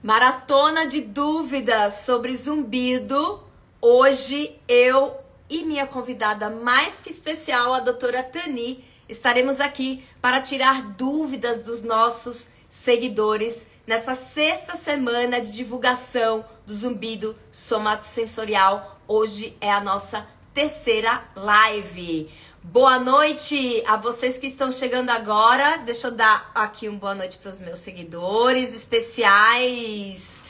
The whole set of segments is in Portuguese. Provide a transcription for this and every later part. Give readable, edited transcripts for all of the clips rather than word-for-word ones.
Maratona de dúvidas sobre zumbido. Hoje eu e minha convidada mais que especial, a doutora Tani, estaremos aqui para tirar dúvidas dos nossos seguidores nessa sexta semana de divulgação do zumbido somatosensorial. Hoje é a nossa terceira live. Boa noite a vocês que estão chegando agora. Deixa eu dar aqui uma boa noite para os meus seguidores especiais.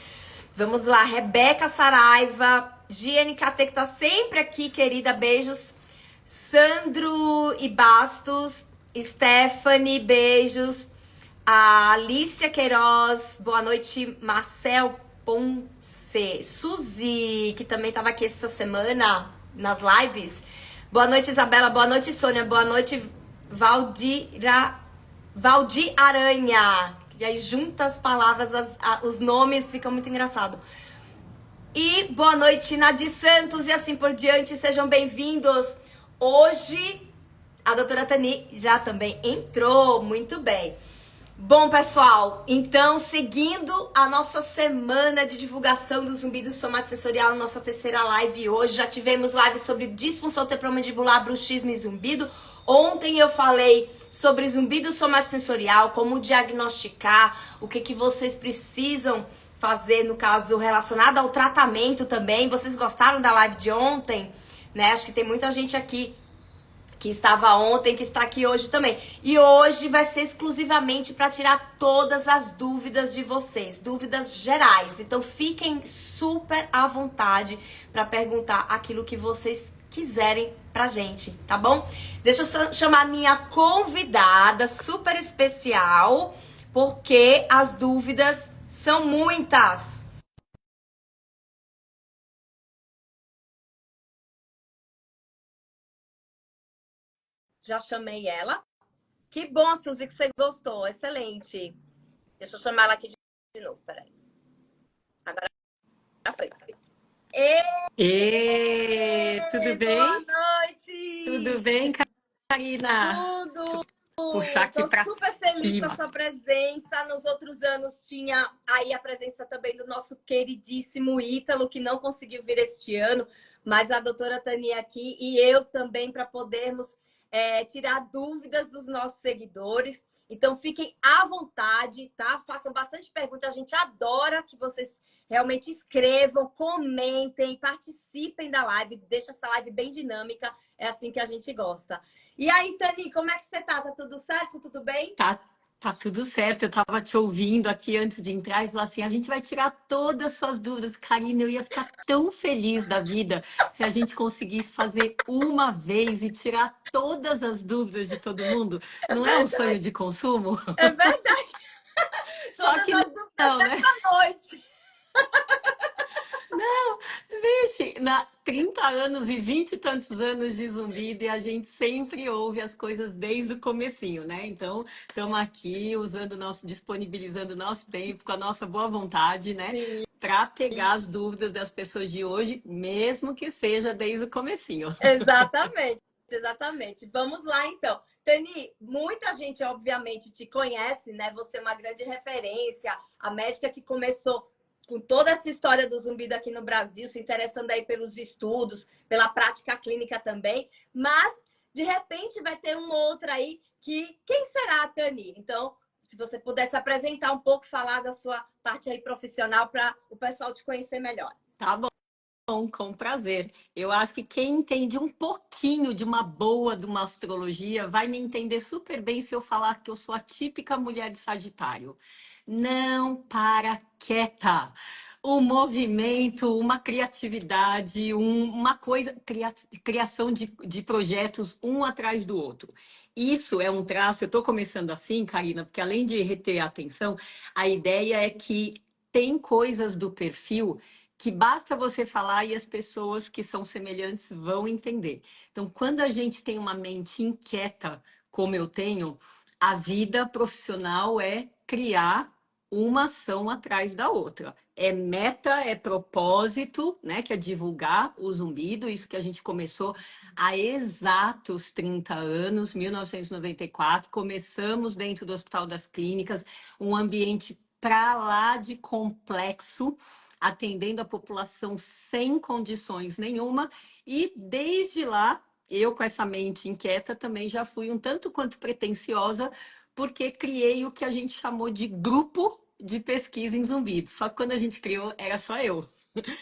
Vamos lá, Rebeca Saraiva, GNKT que tá sempre aqui, querida, beijos. Sandro e Bastos, Stephanie, beijos. A Alicia Queiroz, boa noite. Marcel Ponce, Suzy, que também tava aqui essa semana nas lives. Boa noite, Isabela. Boa noite, Sônia. Boa noite, Valdir Aranha. E aí junta as palavras, os nomes, fica muito engraçado. E boa noite, Nadir Santos e assim por diante. Sejam bem-vindos. Hoje, a doutora Tani já também entrou. Muito bem. Bom, pessoal, então, seguindo a nossa semana de divulgação do zumbido somatosensorial, nossa terceira live hoje, já tivemos live sobre disfunção temporomandibular, bruxismo e zumbido. Ontem eu falei sobre zumbido somatosensorial, como diagnosticar, o que vocês precisam fazer, no caso, relacionado ao tratamento também. Vocês gostaram da live de ontem? Né? Acho que tem muita gente aqui que estava ontem, que está aqui hoje também. E hoje vai ser exclusivamente para tirar todas as dúvidas de vocês, dúvidas gerais. Então fiquem super à vontade para perguntar aquilo que vocês quiserem pra gente, tá bom? Deixa eu chamar minha convidada super especial, porque as dúvidas são muitas. Já chamei ela. Que bom, Suzy, que você gostou. Excelente. Deixa eu chamar ela aqui de novo. Peraí. Agora já foi. Tudo Boa bem? Tudo noite! bem, Karina? Deixa Tudo! eu puxar aqui Tô pra super feliz com a cima. sua presença. Nos outros anos tinha aí a presença também do nosso queridíssimo Ítalo, que não conseguiu vir este ano, mas a doutora Tania aqui e eu também para podermos tirar dúvidas dos nossos seguidores. Então fiquem à vontade, tá? Façam bastante perguntas. A gente adora que vocês realmente escrevam, comentem, participem da live. Deixa essa live bem dinâmica. É assim que a gente gosta. E aí, Tani, como é que você tá? Tá tudo certo? Tudo bem? Tá tudo certo. Eu tava te ouvindo aqui antes de entrar e falar assim: a gente vai tirar todas as suas dúvidas. Karina, eu ia ficar tão feliz da vida se a gente conseguisse fazer uma vez e tirar todas as dúvidas de todo mundo. É Não é um sonho de verdade, consumo? é verdade. Só Todas que as dúvidas não, né? dessa noite. Vixe, 30 anos e 20 e tantos anos de zumbido e a gente sempre ouve as coisas desde o comecinho, né? Então, estamos aqui usando disponibilizando o nosso tempo com a nossa boa vontade, né? Sim, Para pegar as dúvidas das pessoas de hoje, mesmo que seja desde o comecinho. exatamente. Exatamente. Vamos lá, então. Tani, muita gente, obviamente, te conhece, né? Você é uma grande referência, a médica que começou com toda essa história do zumbido aqui no Brasil, se interessando aí pelos estudos, pela prática clínica também. Mas, de repente, vai ter uma outra aí que... Quem será a Tani? Então, se você pudesse apresentar um pouco, falar da sua parte aí profissional para o pessoal te conhecer melhor. Tá bom. Com prazer. Eu acho que quem entende um pouquinho de uma astrologia vai me entender super bem se eu falar que eu sou a típica mulher de Sagitário. Não para quieta. O movimento, uma criatividade, uma coisa, criação de projetos um atrás do outro. Isso é um traço, eu estou começando assim, Karina, porque além de reter a atenção, a ideia é que tem coisas do perfil que basta você falar e as pessoas que são semelhantes vão entender. Então, quando a gente tem uma mente inquieta, como eu tenho, a vida profissional é criar uma ação atrás da outra. É meta, é propósito, né? Que é divulgar o zumbido, isso que a gente começou há exatos 30 anos, 1994. Começamos dentro do Hospital das Clínicas, um ambiente para lá de complexo, atendendo a população sem condições nenhuma. E desde lá, eu com essa mente inquieta também já fui um tanto quanto pretensiosa, porque criei o que a gente chamou de grupo de pesquisa em zumbido. Só que quando a gente criou, era só eu.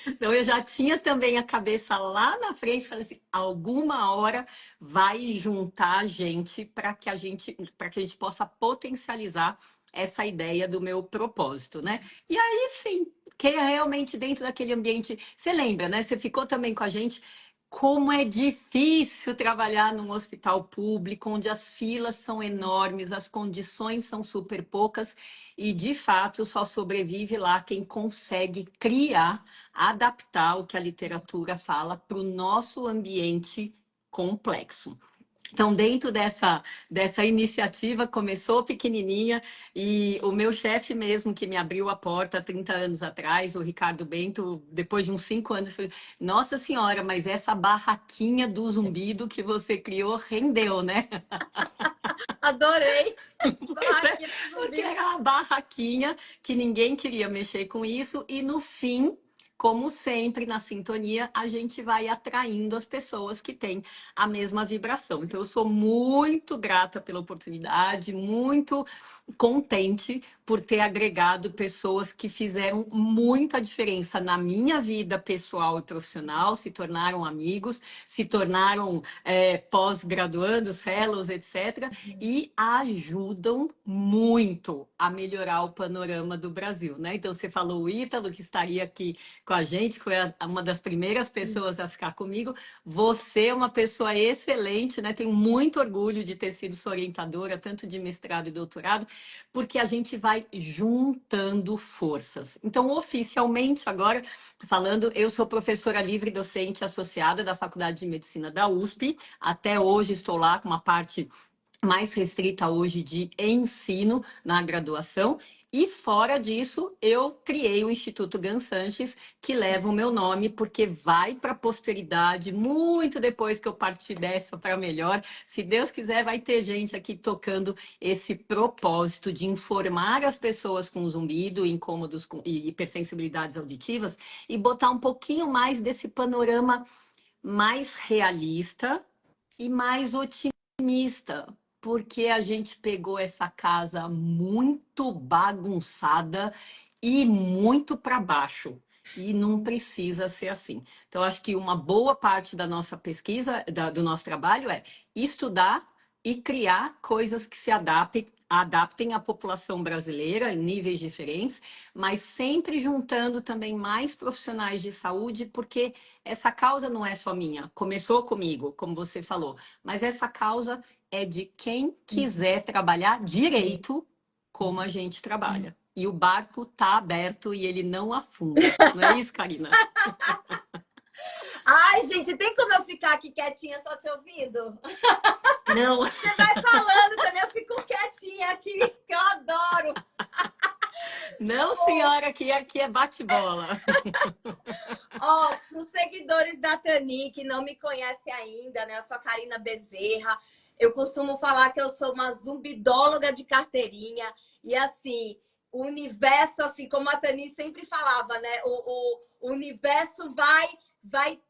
Então eu já tinha também a cabeça lá na frente, falei assim, alguma hora vai juntar a gente para que a gente possa potencializar essa ideia do meu propósito, né? E aí sim, que é realmente dentro daquele ambiente, você lembra, né? Você ficou também com a gente. Como é difícil trabalhar num hospital público, onde as filas são enormes, as condições são super poucas, e de fato só sobrevive lá quem consegue criar, adaptar o que a literatura fala para o nosso ambiente complexo. Então, dentro dessa iniciativa, começou pequenininha e o meu chefe mesmo, que me abriu a porta há 30 anos atrás, o Ricardo Bento, depois de uns 5 anos, falou, nossa senhora, mas essa barraquinha do zumbido que você criou rendeu, né? Adorei! Pois é, Barraquinha do porque zumbi. era uma barraquinha que ninguém queria mexer com isso, e no fim, como sempre, na sintonia, a gente vai atraindo as pessoas que têm a mesma vibração. Então, eu sou muito grata pela oportunidade, muito contente por ter agregado pessoas que fizeram muita diferença na minha vida pessoal e profissional, se tornaram amigos, se tornaram pós-graduandos, fellows, etc., e ajudam muito a melhorar o panorama do Brasil, né? Então, você falou o Ítalo, que estaria aqui com a gente, foi uma das primeiras pessoas a ficar comigo. Você é uma pessoa excelente, né? Tenho muito orgulho de ter sido sua orientadora, tanto de mestrado e doutorado, porque a gente vai juntando forças. Então, oficialmente, agora, falando, eu sou professora livre docente associada da Faculdade de Medicina da USP. Até hoje estou lá com uma parte mais restrita hoje de ensino na graduação. E fora disso, eu criei o Instituto Gan Sanches, que leva o meu nome, porque vai para a posteridade, muito depois que eu partir dessa para melhor. Se Deus quiser, vai ter gente aqui tocando esse propósito de informar as pessoas com zumbido, incômodos e hipersensibilidades auditivas, e botar um pouquinho mais desse panorama mais realista e mais otimista, porque a gente pegou essa casa muito bagunçada e muito para baixo. E não precisa ser assim. Então, acho que uma boa parte da nossa pesquisa, do nosso trabalho, é estudar e criar coisas que se adaptem à população brasileira em níveis diferentes, mas sempre juntando também mais profissionais de saúde, porque essa causa não é só minha, começou comigo, como você falou, mas essa causa é de quem quiser trabalhar direito como a gente trabalha. E o barco está aberto e ele não afunda. Não é isso, Karina? Ai, gente, tem como eu ficar aqui quietinha só te ouvindo? Não. Você vai falando, Tânia, eu fico quietinha aqui, que eu adoro. Não, senhora, que aqui é bate-bola. Ó, para os seguidores da Tani, que não me conhecem ainda, né? Eu sou a Karina Bezerra. Eu costumo falar que eu sou uma zumbidóloga de carteirinha. E assim, o universo, assim como a Tani sempre falava, né? O universo vai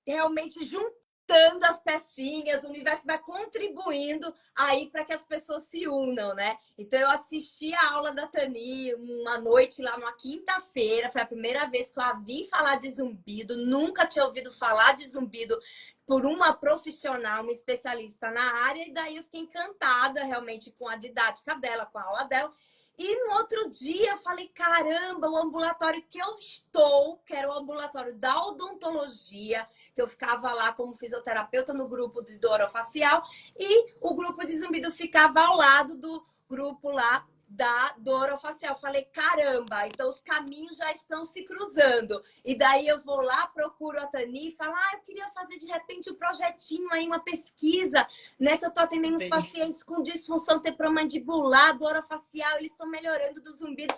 realmente juntando as pecinhas, o universo vai contribuindo aí para que as pessoas se unam, né? Então eu assisti a aula da Tani uma noite lá numa quinta-feira, foi a primeira vez que eu a vi falar de zumbido, nunca tinha ouvido falar de zumbido por uma profissional, uma especialista na área, e daí eu fiquei encantada realmente com a didática dela, com a aula dela. E no outro dia eu falei, caramba, o ambulatório que eu estou, que era o ambulatório da odontologia, que eu ficava lá como fisioterapeuta no grupo de dor orofacial, e o grupo de zumbido ficava ao lado do grupo lá da dor orofacial. Falei, caramba, então os caminhos já estão se cruzando. E daí eu vou lá, procuro a Tani e falo, eu queria fazer de repente um projetinho aí, uma pesquisa, né? Que eu tô atendendo os pacientes com disfunção temporomandibular, dor orofacial, eles estão melhorando do zumbido.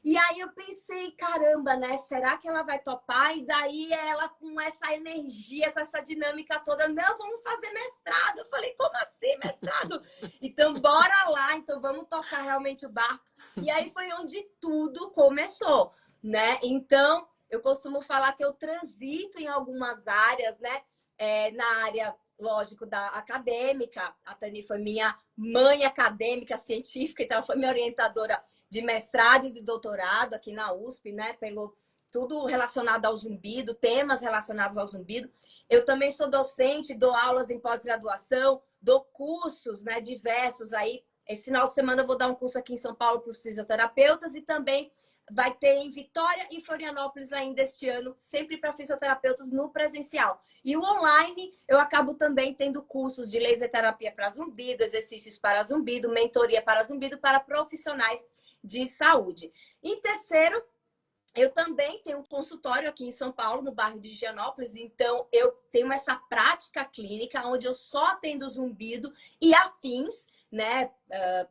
E aí eu pensei, caramba, né? Será que ela vai topar? E daí ela com essa energia, com essa dinâmica toda, não, vamos fazer mestrado. Eu falei, como assim mestrado? Então bora lá, então vamos tocar realmente o barco. E aí foi onde tudo começou, né? Então eu costumo falar que eu transito em algumas áreas, né? Na área, lógico, da acadêmica. A Tani foi minha mãe acadêmica, científica, então ela foi minha orientadora de mestrado e de doutorado aqui na USP, né? Pelo tudo relacionado ao zumbido, temas relacionados ao zumbido. Eu também sou docente, dou aulas em pós-graduação, dou cursos, né, diversos aí. Esse final de semana eu vou dar um curso aqui em São Paulo para os fisioterapeutas e também vai ter em Vitória e Florianópolis ainda este ano, sempre para fisioterapeutas no presencial. E o online, eu acabo também tendo cursos de laser terapia para zumbido, exercícios para zumbido, mentoria para zumbido, para profissionais de saúde. Em terceiro, eu também tenho um consultório aqui em São Paulo, no bairro de Higienópolis, então eu tenho essa prática clínica onde eu só atendo zumbido e afins, né?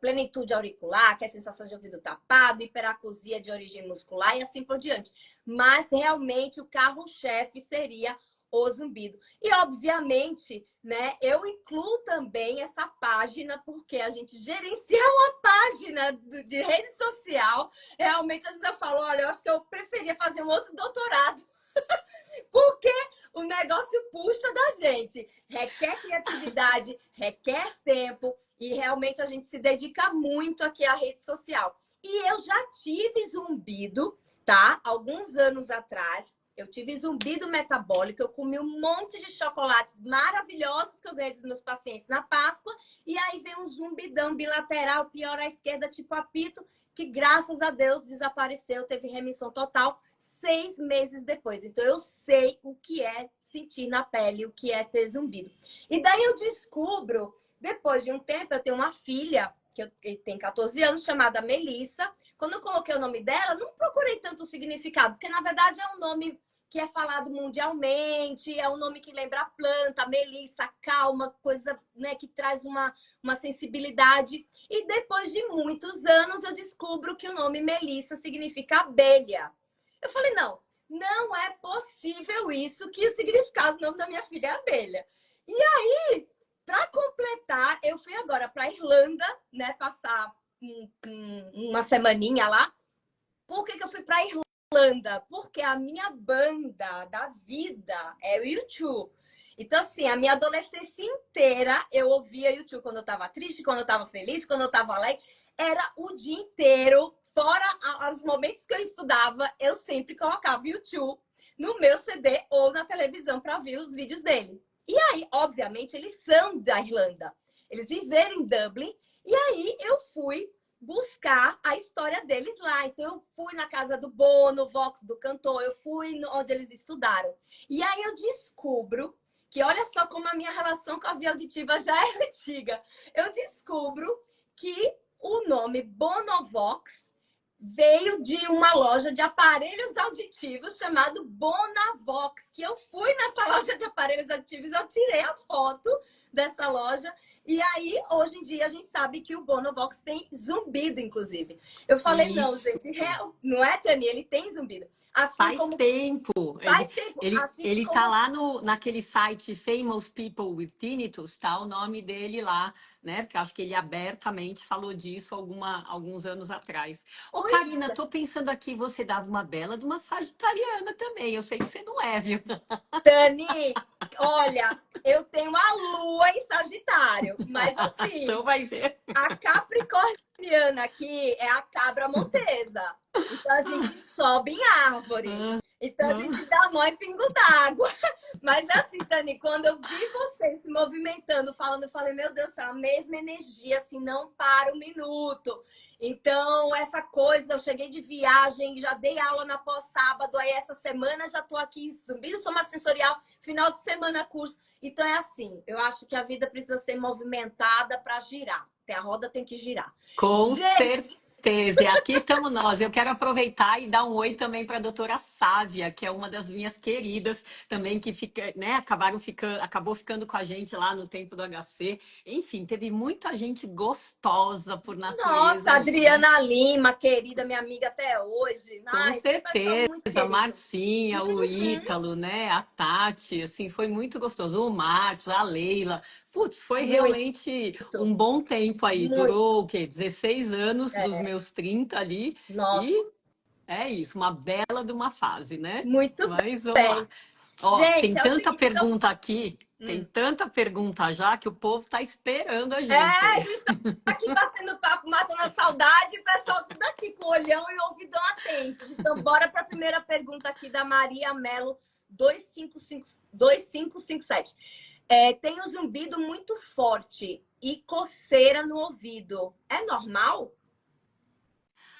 Plenitude auricular, que é a sensação de ouvido tapado, hiperacusia de origem muscular e assim por diante. Mas realmente o carro-chefe seria o zumbido. E obviamente, né, eu incluo também essa página, porque a gente gerencia uma página de rede social. Realmente, às vezes eu falo, olha, eu acho que eu preferia fazer um outro doutorado, porque o negócio puxa da gente. Requer criatividade, requer tempo, e realmente a gente se dedica muito aqui à rede social. E eu já tive zumbido, tá? Alguns anos atrás. Eu tive zumbido metabólico, eu comi um monte de chocolates maravilhosos que eu ganhei dos meus pacientes na Páscoa, e aí vem um zumbidão bilateral, pior à esquerda, tipo apito, que graças a Deus desapareceu, teve remissão total 6 meses depois. Então eu sei o que é sentir na pele, o que é ter zumbido. E daí eu descubro, depois de um tempo, eu tenho uma filha, que tem 14 anos, chamada Melissa. Quando eu coloquei o nome dela, não procurei tanto significado, porque na verdade é um nome que é falado mundialmente, é um nome que lembra a planta, melissa, calma, coisa, né, que traz uma sensibilidade. E depois de muitos anos, eu descubro que o nome Melissa significa abelha. Eu falei, não, não é possível isso, que o significado do nome da minha filha é abelha. E aí, para completar, eu fui agora para a Irlanda, né, passar uma semaninha lá. Por que eu fui para a Irlanda? Porque a minha banda da vida é o U2. Então, assim, a minha adolescência inteira eu ouvia U2 quando eu estava triste, quando eu estava feliz, quando eu estava alegre. Era o dia inteiro, fora os momentos que eu estudava, eu sempre colocava U2 no meu CD ou na televisão para ver os vídeos dele. E aí, obviamente, eles são da Irlanda. Eles viveram em Dublin. E aí eu fui buscar a história deles lá. Então, eu fui na casa do Bono, Vox do cantor, eu fui onde eles estudaram. E aí eu descubro que, olha só como a minha relação com a via auditiva já é antiga. Eu descubro que o nome Bonovox veio de uma loja de aparelhos auditivos chamado Bonavox, que eu fui nessa loja de aparelhos auditivos, eu tirei a foto dessa loja. E aí, hoje em dia, a gente sabe que o Bonovox tem zumbido, inclusive. Eu falei, não, Isso. gente, não é, Tani? Ele tem zumbido. Assim Faz como tempo. faz tempo, assim Ele tá como lá naquele site Famous People with Tinnitus, tá o nome dele lá, né? Porque acho que ele abertamente falou disso alguns anos atrás. Ô, pois Karina, tô pensando aqui, você dava uma bela de uma sagitariana também. Eu sei que você não é, viu? Tani, olha, eu tenho a lua em Sagitário, mas assim, Então vai ser. a capricorniana aqui é a cabra montesa. Então a gente sobe em árvore. Então a gente dá mó em pingo d'água. Mas assim, Tani, quando eu vi você se movimentando, falando, eu falei, meu Deus do céu, a mesma energia, assim, não para um minuto. Então, essa coisa, eu cheguei de viagem, já dei aula na pós-sábado, aí essa semana já tô aqui subindo soma sensorial, final de semana curso. Então é assim, eu acho que a vida precisa ser movimentada para girar. A roda tem que girar. Com Gente, certeza. certeza. E aqui estamos nós. Eu quero aproveitar e dar um oi também para a doutora Sávia, que é uma das minhas queridas também, que fica, né, acabou ficando com a gente lá no tempo do HC. Enfim, teve muita gente gostosa por natureza Nossa, aí, né? Adriana Lima, querida, minha amiga até hoje. Com Ai, que pessoal certeza, muito a querido. Marcinha, o Uhum. Ítalo, né? A Tati, assim, foi muito gostoso. O Marcos, a Leila. Putz, foi realmente Muito, um bom tempo aí. muito. Durou o quê? 16 anos dos É, meus 30 ali. nossa, E é isso, uma bela de uma fase, né? muito Mas vamos lá. bem. Ó, Gente, tem é o tanta seguinte, pergunta aqui, tem hum. tanta pergunta já que o povo tá esperando a É, gente a aí. gente tá aqui batendo papo, matando a saudade, e o pessoal tudo aqui com o olhão e o ouvidão atentos. Então, bora para a primeira pergunta aqui da Maria Melo 2557. Tem um zumbido muito forte e coceira no ouvido. É normal?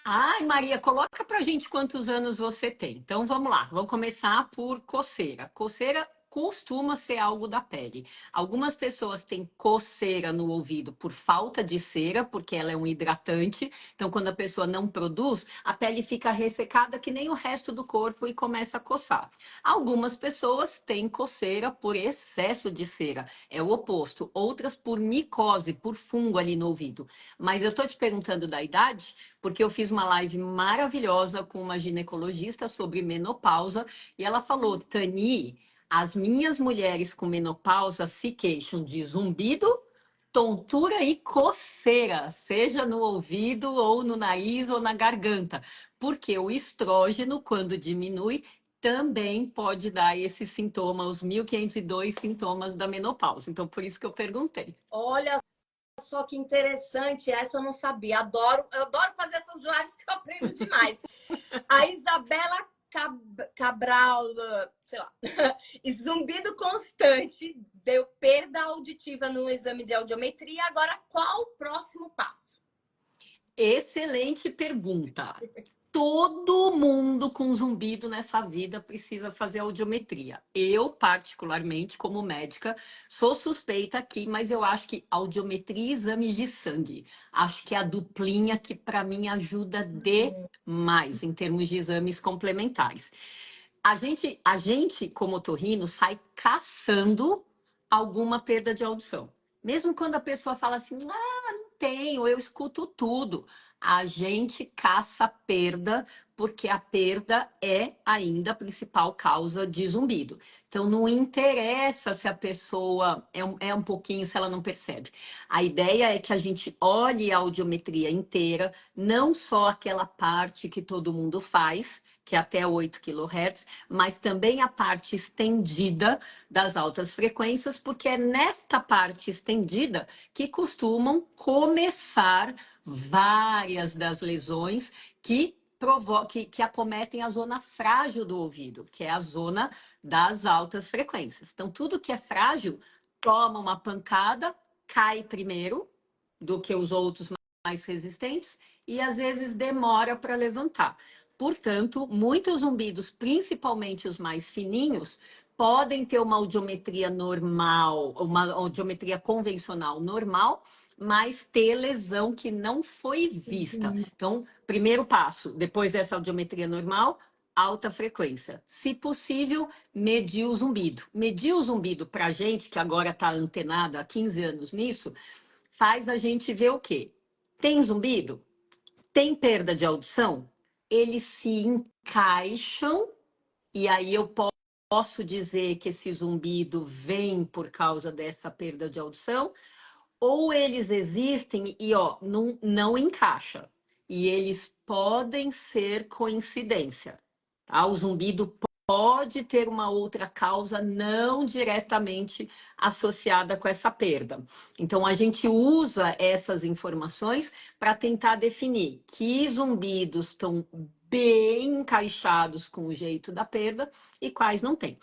Ai, Maria, coloca pra gente quantos anos você tem. Então vamos lá, vamos começar por coceira. Coceira costuma ser algo da pele. Algumas pessoas têm coceira no ouvido por falta de cera, porque ela é um hidratante. Então, quando a pessoa não produz, a pele fica ressecada que nem o resto do corpo e começa a coçar. Algumas pessoas têm coceira por excesso de cera, é o oposto. Outras por micose, por fungo ali no ouvido. Mas eu estou te perguntando da idade porque eu fiz uma live maravilhosa com uma ginecologista sobre menopausa e ela falou, Tani, as minhas mulheres com menopausa se queixam de zumbido, tontura e coceira, seja no ouvido ou no nariz ou na garganta, porque o estrógeno, quando diminui, também pode dar esse sintoma, os 1502 sintomas da menopausa. Então, por isso que eu perguntei. Olha só que interessante, essa eu não sabia. Eu adoro fazer essas lives que eu aprendo demais. A Isabela Cabral, sei lá, e zumbido constante, deu perda auditiva no exame de audiometria. Agora, qual o próximo passo? Excelente pergunta. Todo mundo com zumbido nessa vida precisa fazer audiometria. Eu, particularmente, como médica, sou suspeita aqui, mas eu acho que audiometria e exames de sangue. Acho que é a duplinha que, para mim, ajuda demais em termos de exames complementares. A gente, como otorrino, sai caçando alguma perda de audição. Mesmo quando a pessoa fala assim, não tenho, eu escuto tudo. A gente caça perda, porque a perda é ainda a principal causa de zumbido. Então, não interessa se a pessoa é um pouquinho, se ela não percebe. A ideia é que a gente olhe a audiometria inteira, não só aquela parte que todo mundo faz, que é até 8 kHz, mas também a parte estendida das altas frequências, porque é nesta parte estendida que costumam começar várias das lesões que acometem a zona frágil do ouvido, que é a zona das altas frequências. Então, tudo que é frágil toma uma pancada, cai primeiro do que os outros mais resistentes e às vezes demora para levantar. Portanto, muitos zumbidos, principalmente os mais fininhos, podem ter uma audiometria normal, uma audiometria convencional normal, mas ter lesão que não foi vista. Então, primeiro passo, depois dessa audiometria normal, alta frequência. Se possível, medir o zumbido. Medir o zumbido para a gente, que agora está antenada há 15 anos nisso, faz a gente ver o quê? Tem zumbido? Tem perda de audição? Eles se encaixam, e aí eu posso dizer que esse zumbido vem por causa dessa perda de audição, ou eles existem e ó, não encaixa. E eles podem ser coincidência. Tá? O zumbido pode ter uma outra causa não diretamente associada com essa perda. Então, a gente usa essas informações para tentar definir que zumbidos estão bem encaixados com o jeito da perda e quais não tem.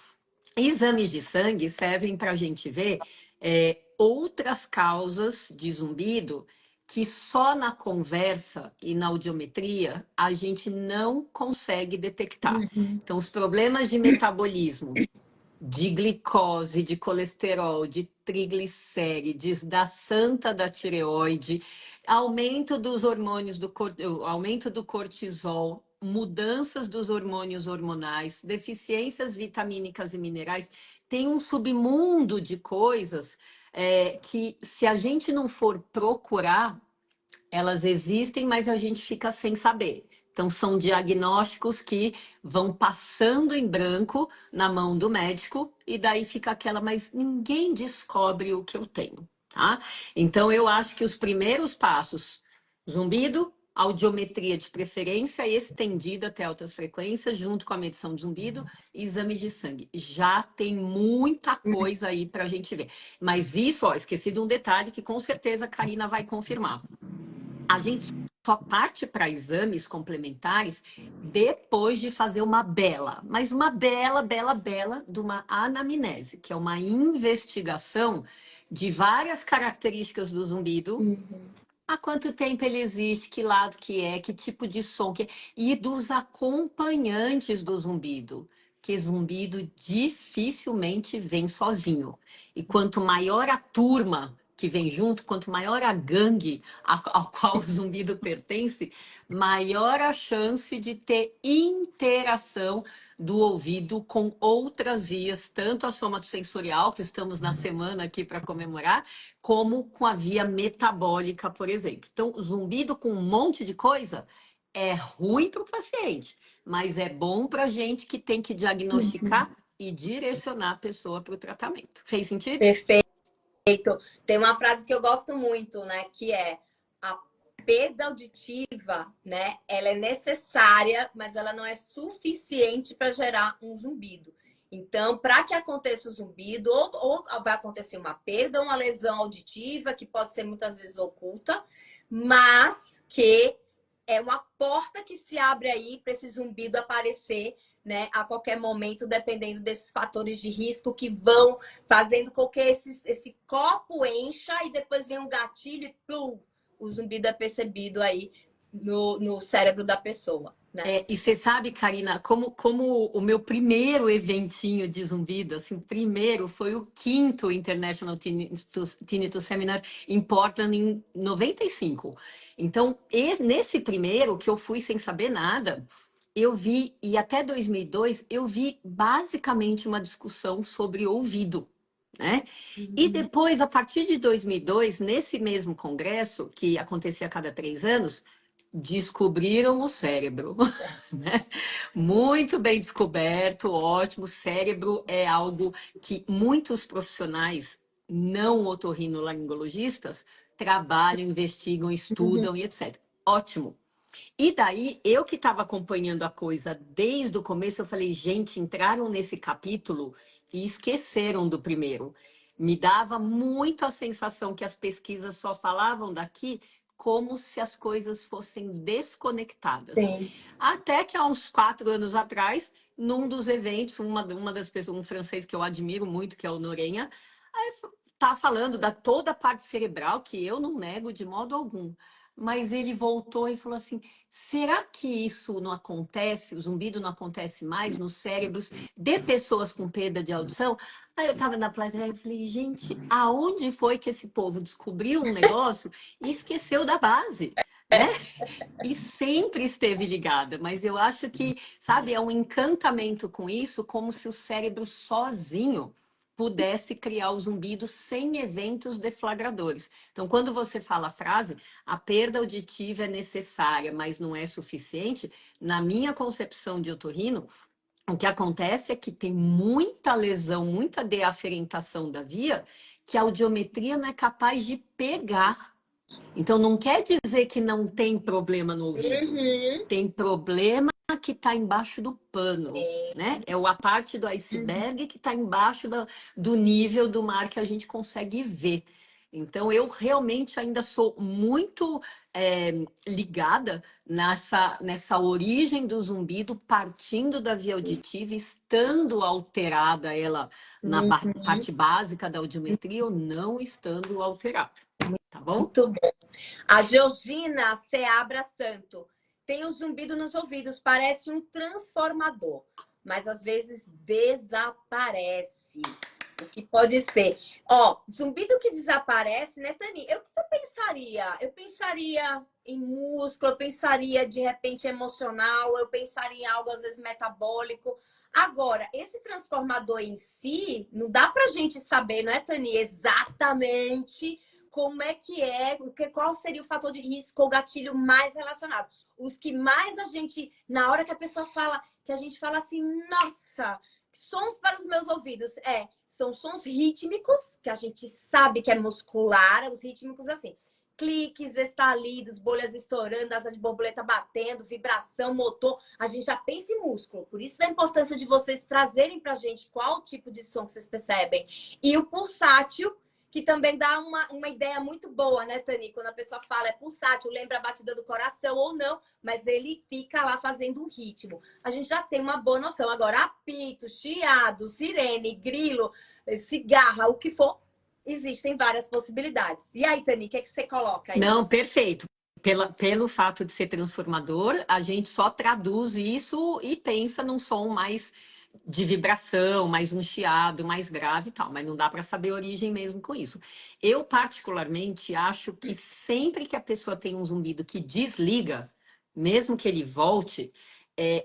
Exames de sangue servem para a gente ver outras causas de zumbido que só na conversa e na audiometria a gente não consegue detectar. Então, os problemas de metabolismo, de glicose, de colesterol, de triglicérides, da santa da tireoide, aumento dos hormônios aumento do cortisol, mudanças dos hormônios hormonais, deficiências vitamínicas e minerais. Tem um submundo de coisas que, se a gente não for procurar, elas existem, mas a gente fica sem saber. Então, são diagnósticos que vão passando em branco na mão do médico, e daí fica aquela, mas ninguém descobre o que eu tenho, tá? Então, eu acho que os primeiros passos, zumbido, audiometria de preferência estendida até altas frequências, junto com a medição de zumbido, e exames de sangue. Já tem muita coisa aí para a gente ver. Mas isso, ó, esqueci de um detalhe que com certeza a Karina vai confirmar. A gente só parte para exames complementares depois de fazer uma bela, mas uma bela de uma anamnese, que é uma investigação de várias características do zumbido. Há quanto tempo ele existe, que lado que é, que tipo de som que é, e dos acompanhantes do zumbido, que zumbido dificilmente vem sozinho. E quanto maior a turma que vem junto, quanto maior a gangue ao qual o zumbido pertence, maior a chance de ter interação do ouvido com outras vias, tanto a somatosensorial, que estamos na semana aqui para comemorar, como com a via metabólica, por exemplo. Então, zumbido com um monte de coisa é ruim para o paciente, mas é bom para a gente que tem que diagnosticar e direcionar a pessoa para o tratamento. Fez sentido? Perfeito. Tem uma frase que eu gosto muito, né? Que é: a perda auditiva, né? Ela é necessária, mas ela não é suficiente para gerar um zumbido. Então, para que aconteça o zumbido, ou vai acontecer uma perda, uma lesão auditiva, que pode ser muitas vezes oculta, mas que é uma porta que se abre aí para esse zumbido aparecer, né, a qualquer momento, dependendo desses fatores de risco que vão fazendo com que esse copo encha e depois vem um gatilho e plum, o zumbido é percebido aí no cérebro da pessoa, né? E você sabe, Karina, como o meu primeiro eventinho de zumbido, assim, primeiro foi o quinto International Tinnitus Seminar em Portland em 95. Então, nesse primeiro, que eu fui sem saber nada, eu vi, e até 2002, eu vi basicamente uma discussão sobre ouvido, né? E depois, a partir de 2002, nesse mesmo congresso, que acontecia a cada 3 anos, descobriram o cérebro, né? Muito bem descoberto, ótimo. O cérebro é algo que muitos profissionais não otorrinolaringologistas trabalham, investigam, estudam e etc. Ótimo. E daí, eu que estava acompanhando a coisa desde o começo, eu falei, gente, entraram nesse capítulo e esqueceram do primeiro. Me dava muito a sensação que as pesquisas só falavam daqui como se as coisas fossem desconectadas. Sim. Até que há uns 4 anos atrás, num dos eventos, uma das pessoas, um francês que eu admiro muito, que é o Norenha, tá falando da toda a parte cerebral, que eu não nego de modo algum. Mas ele voltou e falou assim: será que isso não acontece, o zumbido não acontece mais nos cérebros de pessoas com perda de audição? Aí eu estava na plateia e falei: gente, aonde foi que esse povo descobriu um negócio e esqueceu da base, né? E sempre esteve ligada, mas eu acho que, sabe, é um encantamento com isso, como se o cérebro sozinho pudesse criar o zumbido sem eventos deflagradores. Então, quando você fala a frase, a perda auditiva é necessária, mas não é suficiente, na minha concepção de otorrino, o que acontece é que tem muita lesão, muita deaferentação da via, que a audiometria não é capaz de pegar. Então, não quer dizer que não tem problema no ouvido. Tem problema que está embaixo do pano, né? É a parte do iceberg que está embaixo do nível do mar que a gente consegue ver. Então, eu realmente ainda sou muito ligada nessa origem do zumbido, partindo da via auditiva, estando alterada ela na parte básica da audiometria ou não estando alterada. Tá bom? Muito bom. A Georgina Seabra Santo tem um zumbido nos ouvidos, parece um transformador, mas às vezes desaparece. Que pode ser. Ó, zumbido que desaparece, né, Tani? O que eu pensaria? Eu pensaria em músculo, eu pensaria de repente emocional, eu pensaria em algo às vezes metabólico. Agora, esse transformador em si, não dá pra gente saber, não é, Tani, exatamente como é, qual seria o fator de risco ou gatilho mais relacionado. Os que mais a gente, na hora que a pessoa fala, que a gente fala assim, nossa, sons para os meus ouvidos, são sons rítmicos, que a gente sabe que é muscular, os rítmicos assim. Cliques, estalidos, bolhas estourando, asa de borboleta batendo, vibração, motor. A gente já pensa em músculo. Por isso da importância de vocês trazerem pra gente qual tipo de som que vocês percebem. E o pulsátil, que também dá uma ideia muito boa, né, Tani? Quando a pessoa fala é pulsátil, lembra a batida do coração ou não, mas ele fica lá fazendo um ritmo. A gente já tem uma boa noção. Agora, apito, chiado, sirene, grilo, cigarra, o que for, existem várias possibilidades. E aí, Tani, o que é que você coloca aí? Não, perfeito. Pelo fato de ser transformador, a gente só traduz isso e pensa num som mais de vibração, mais um chiado, mais grave e tal, mas não dá para saber a origem mesmo com isso. Eu, particularmente, acho que sempre que a pessoa tem um zumbido que desliga, mesmo que ele volte,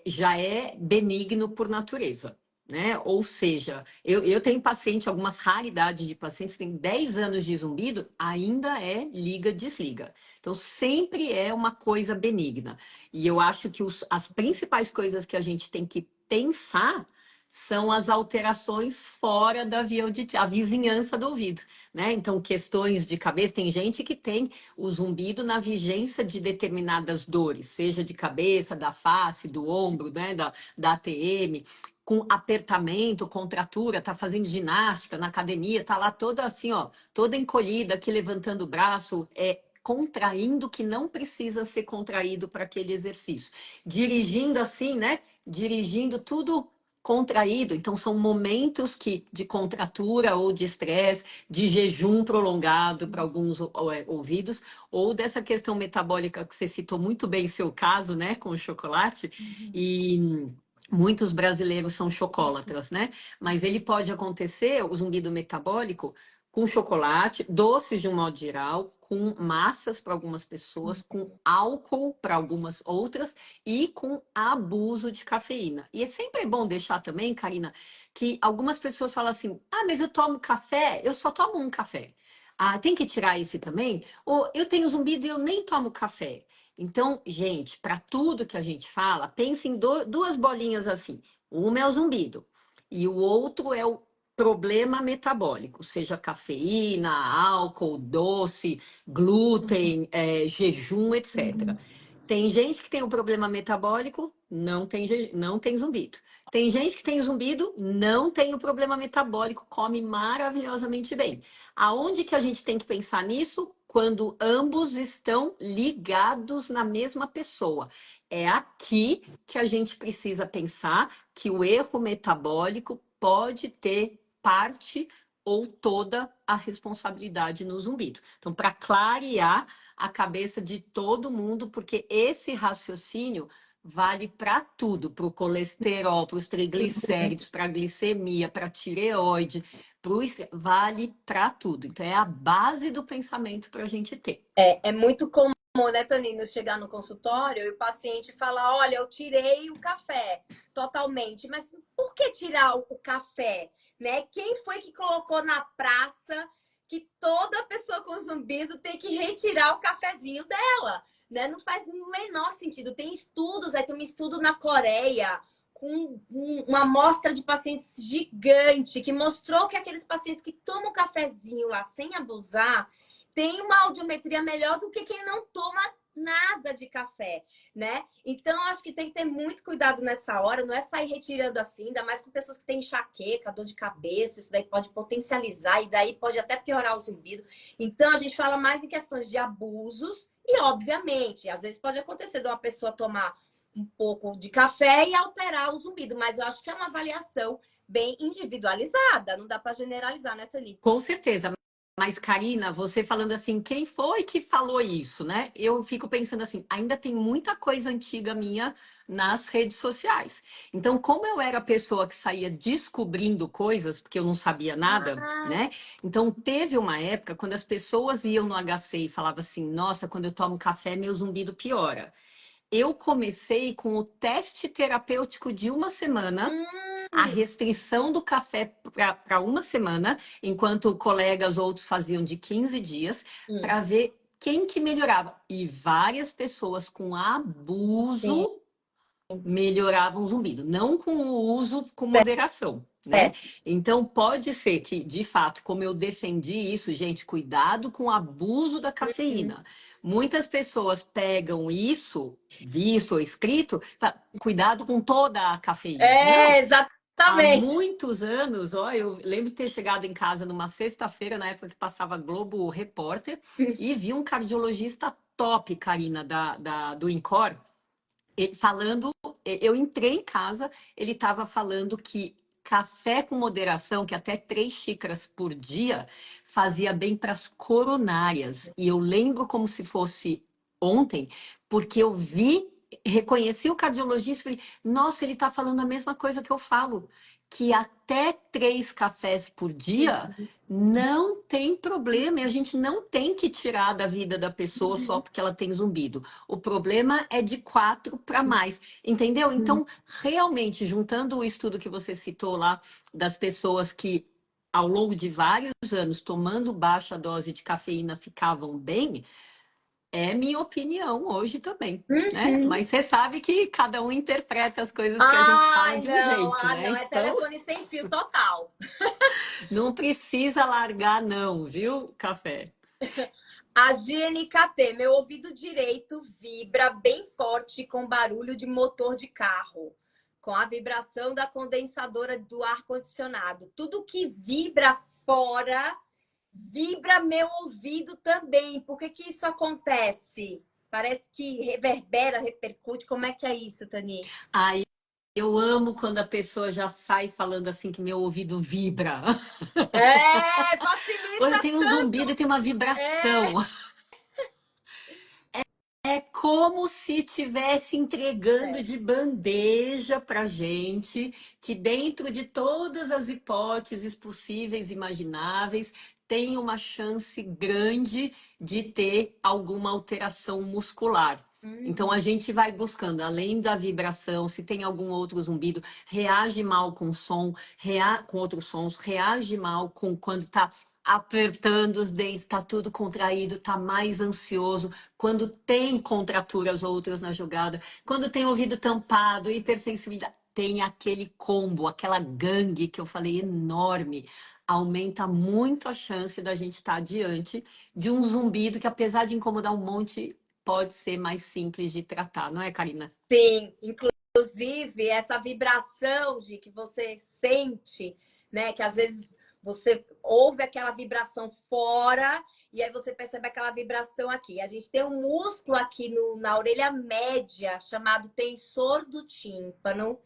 já é benigno por natureza. Né? Ou seja, eu tenho paciente, algumas raridades de pacientes que têm 10 anos de zumbido, ainda é liga-desliga. Então, sempre é uma coisa benigna. E eu acho que as principais coisas que a gente tem que pensar são as alterações fora da via auditiva, a vizinhança do ouvido, né? Então, questões de cabeça, tem gente que tem o zumbido na vigência de determinadas dores, seja de cabeça, da face, do ombro, né? Da ATM, com apertamento, contratura, tá fazendo ginástica na academia, tá lá toda assim, ó, toda encolhida, aqui levantando o braço, contraindo que não precisa ser contraído para aquele exercício. Dirigindo assim, né? Dirigindo tudo contraído. Então, são momentos de contratura ou de estresse, de jejum prolongado para alguns ouvidos, ou dessa questão metabólica que você citou muito bem, seu caso, né, com o chocolate. E muitos brasileiros são chocolatras, né? Mas ele pode acontecer, o zumbido metabólico, com chocolate, doces de um modo geral, com massas para algumas pessoas, com álcool para algumas outras e com abuso de cafeína. E é sempre bom deixar também, Karina, que algumas pessoas falam assim: ah, mas eu tomo café, eu só tomo um café. Ah, tem que tirar esse também? Ou eu tenho zumbido e eu nem tomo café. Então, gente, para tudo que a gente fala, pense em duas bolinhas assim. Uma é o zumbido e o outro é o problema metabólico, seja cafeína, álcool, doce, glúten, jejum, etc. Tem gente que tem um problema metabólico, não tem zumbido. Tem gente que tem zumbido, não tem o problema metabólico, come maravilhosamente bem. Aonde que a gente tem que pensar nisso? Quando ambos estão ligados na mesma pessoa. É aqui que a gente precisa pensar que o erro metabólico pode ter parte ou toda a responsabilidade no zumbido. Então, para clarear a cabeça de todo mundo, porque esse raciocínio vale para tudo, para o colesterol, para os triglicéridos, para a glicemia, para a tireoide, vale para tudo. Então, é a base do pensamento para a gente ter. É muito comum, né, Tanino, chegar no consultório e o paciente falar: olha, eu tirei o café totalmente, mas por que tirar o café? Né? Quem foi que colocou na praça que toda pessoa com zumbido tem que retirar o cafezinho dela? Né? Não faz o menor sentido. Tem estudos, tem um estudo na Coreia com uma amostra de pacientes gigante que mostrou que aqueles pacientes que tomam cafezinho lá sem abusar tem uma audiometria melhor do que quem não toma nada de café, né? Então, acho que tem que ter muito cuidado nessa hora, não é sair retirando assim, ainda mais com pessoas que têm enxaqueca, dor de cabeça, isso daí pode potencializar e daí pode até piorar o zumbido. Então, a gente fala mais em questões de abusos e, obviamente, às vezes pode acontecer de uma pessoa tomar um pouco de café e alterar o zumbido, mas eu acho que é uma avaliação bem individualizada, não dá para generalizar, né, Thalita? Com certeza. Mas, Karina, você falando assim, quem foi que falou isso, né? Eu fico pensando assim, ainda tem muita coisa antiga minha nas redes sociais. Então, como eu era a pessoa que saía descobrindo coisas, porque eu não sabia nada, Ah, né? Então, teve uma época quando as pessoas iam no HC e falavam assim, nossa, quando eu tomo café, meu zumbido piora. Eu comecei com o teste terapêutico de uma semana, a hum, restrição do café para uma semana, enquanto colegas outros faziam de 15 dias, hum, para ver quem que melhorava. E várias pessoas com sim, abuso melhoravam o zumbido, não com o uso com moderação, né? certo. Então pode ser que, de fato, como eu defendi isso, gente, cuidado com o abuso da Uhum. cafeína. Muitas pessoas pegam isso, visto ou escrito, cuidado com toda a cafeína. É, Não, há exatamente. muitos anos, ó, eu lembro de ter chegado em casa numa sexta-feira, na época que passava Globo Repórter, e vi um cardiologista top, Karina, do INCOR, falando, eu entrei em casa, ele estava falando que café com moderação, que até 3 xícaras por dia, fazia bem para as coronárias. E eu lembro como se fosse ontem, porque eu vi, reconheci o cardiologista e falei, nossa, ele está falando a mesma coisa que eu falo, que até 3 cafés por dia não tem problema, e a gente não tem que tirar da vida da pessoa só porque ela tem zumbido. O problema é de 4 para mais, entendeu? Então, realmente, juntando o estudo que você citou lá, das pessoas que, ao longo de vários anos, tomando baixa dose de cafeína, ficavam bem, é minha opinião hoje também, né? Uhum. Mas você sabe que cada um interpreta as coisas que a gente fala Ai, de um não, jeito, né? não, é Então, telefone sem fio total. não precisa largar, não, viu, café? A GNKT, meu ouvido direito vibra bem forte com barulho de motor de carro, com a vibração da condensadora do ar-condicionado. Tudo que vibra fora, vibra meu ouvido também. Por que que isso acontece? Parece que reverbera, repercute. Como é que é isso, Tani? Aí eu amo quando a pessoa já sai falando assim que meu ouvido vibra. É, Hoje facilita tem um zumbido e tanto. tem uma É. vibração. É como se tivesse entregando É. de bandeja para gente que dentro de todas as hipóteses possíveis e imagináveis tem uma chance grande de ter alguma alteração muscular. Então a Uhum. gente vai buscando, além da vibração, se tem algum outro zumbido, reage mal com som, com outros sons, reage mal com quando está apertando os dentes, está tudo contraído, está mais ansioso, quando tem contraturas outras na jogada, quando tem ouvido tampado, hipersensibilidade, tem aquele combo, aquela gangue que eu falei enorme. Aumenta muito a chance da gente estar diante de um zumbido que, apesar de incomodar um monte, pode ser mais simples de tratar, não é, Karina? Sim, inclusive essa vibração de que você sente, né? Que às vezes você ouve aquela vibração fora e aí você percebe aquela vibração aqui. A gente tem um músculo aqui na orelha média chamado tensor do tímpano,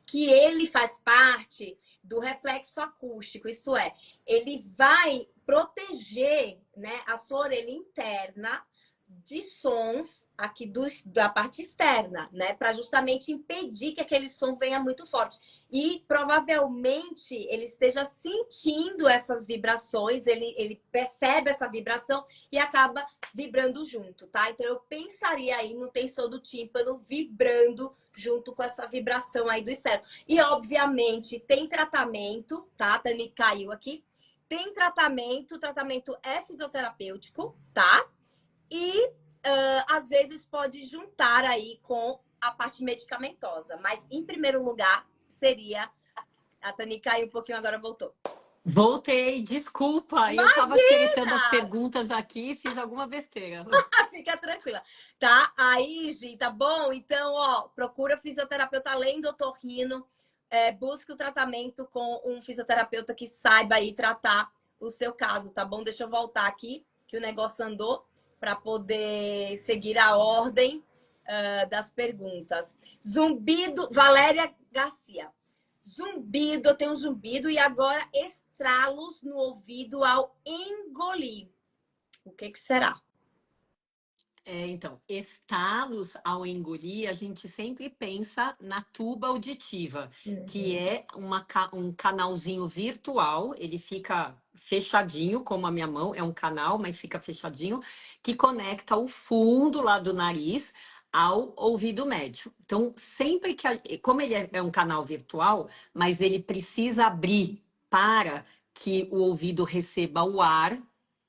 que ele faz parte do reflexo acústico, isto é, ele vai proteger, né, a sua orelha interna de sons aqui da parte externa, né? Para justamente impedir que aquele som venha muito forte. E provavelmente ele esteja sentindo essas vibrações, ele percebe essa vibração e acaba vibrando junto, tá? Então eu pensaria aí no tensor do tímpano vibrando junto com essa vibração aí do externo. E obviamente tem tratamento, tá? A Tani caiu aqui. Tem tratamento, o tratamento é fisioterapêutico, tá? E às vezes pode juntar aí com a parte medicamentosa. Mas em primeiro lugar seria. A Tani caiu um pouquinho, agora voltou. Voltei, desculpa, eu estava Imagina! acertando as perguntas aqui e fiz alguma besteira. Fica tranquila. Tá? Aí, Gi, tá bom? Então, ó, procura fisioterapeuta além do otorrino. Busque o tratamento com um fisioterapeuta que saiba aí tratar o seu caso, tá bom? Deixa eu voltar aqui, que o negócio andou, para poder seguir a ordem das perguntas. Zumbido, Valéria Garcia. Zumbido, eu tenho um zumbido e agora estralos no ouvido ao engolir. O que será? Então, estalos ao engolir, a gente sempre pensa na tuba auditiva, que Uhum. é um canalzinho virtual, ele fica fechadinho, como a minha mão, é um canal, mas fica fechadinho, que conecta o fundo lá do nariz ao ouvido médio. Então, sempre que, como ele é um canal virtual, mas ele precisa abrir para que o ouvido receba o ar.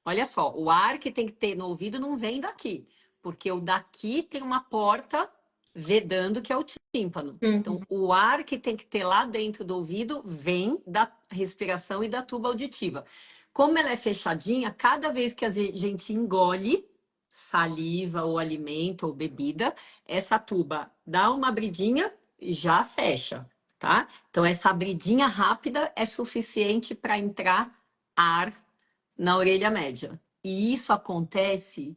Olha só, o ar que tem que ter no ouvido não vem daqui, porque o daqui tem uma porta vedando que é o tímpano. Então, Uhum. o ar que tem que ter lá dentro do ouvido vem da respiração e da tuba auditiva. Como ela é fechadinha, cada vez que a gente engole saliva ou alimento ou bebida, essa tuba dá uma abridinha e já fecha, tá? Então, essa abridinha rápida é suficiente para entrar ar na orelha média. E isso acontece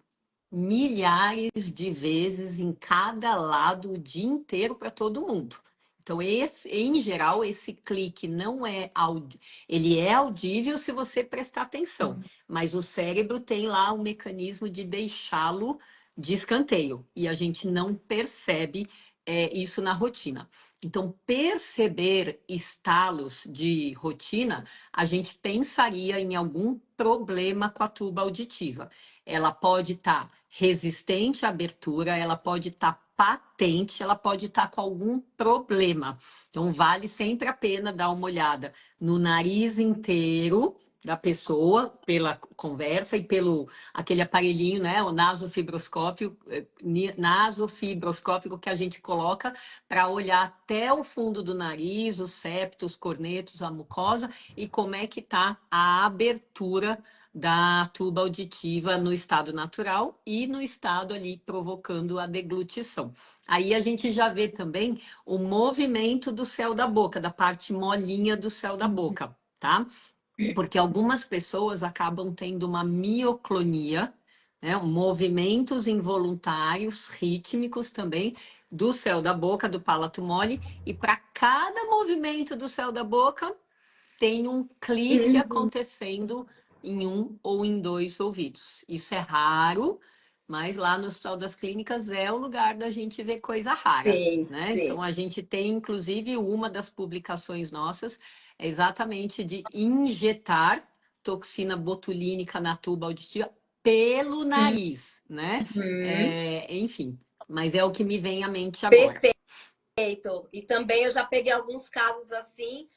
milhares de vezes em cada lado o dia inteiro para todo mundo. Então, em geral, esse clique não é ele é audível se você prestar atenção, mas o cérebro tem lá um mecanismo de deixá-lo de escanteio e a gente não percebe isso na rotina. Então, perceber estalos de rotina, a gente pensaria em algum problema com a tuba auditiva. Ela pode estar resistente à abertura, ela pode estar patente, ela pode estar com algum problema. Então, vale sempre a pena dar uma olhada no nariz inteiro da pessoa, pela conversa e pelo aquele aparelhinho, né, o nasofibroscópico que a gente coloca para olhar até o fundo do nariz, os septos, os cornetos, a mucosa e como é que está a abertura da tuba auditiva no estado natural e no estado ali provocando a deglutição. Aí a gente já vê também o movimento do céu da boca, da parte molinha do céu da boca, tá? Porque algumas pessoas acabam tendo uma mioclonia, né? Movimentos involuntários, rítmicos também, do céu da boca, do palato mole, e para cada movimento do céu da boca, tem um clique Uhum. acontecendo em um ou em dois ouvidos. Isso é raro, mas lá no Hospital das Clínicas é o lugar da gente ver coisa rara, Sim, né? sim. Então a gente tem, inclusive, uma das publicações nossas é exatamente de injetar toxina botulínica na tuba auditiva pelo nariz, né? Uhum. Enfim, mas é o que me vem à mente agora. Perfeito. E também eu já peguei alguns casos assim,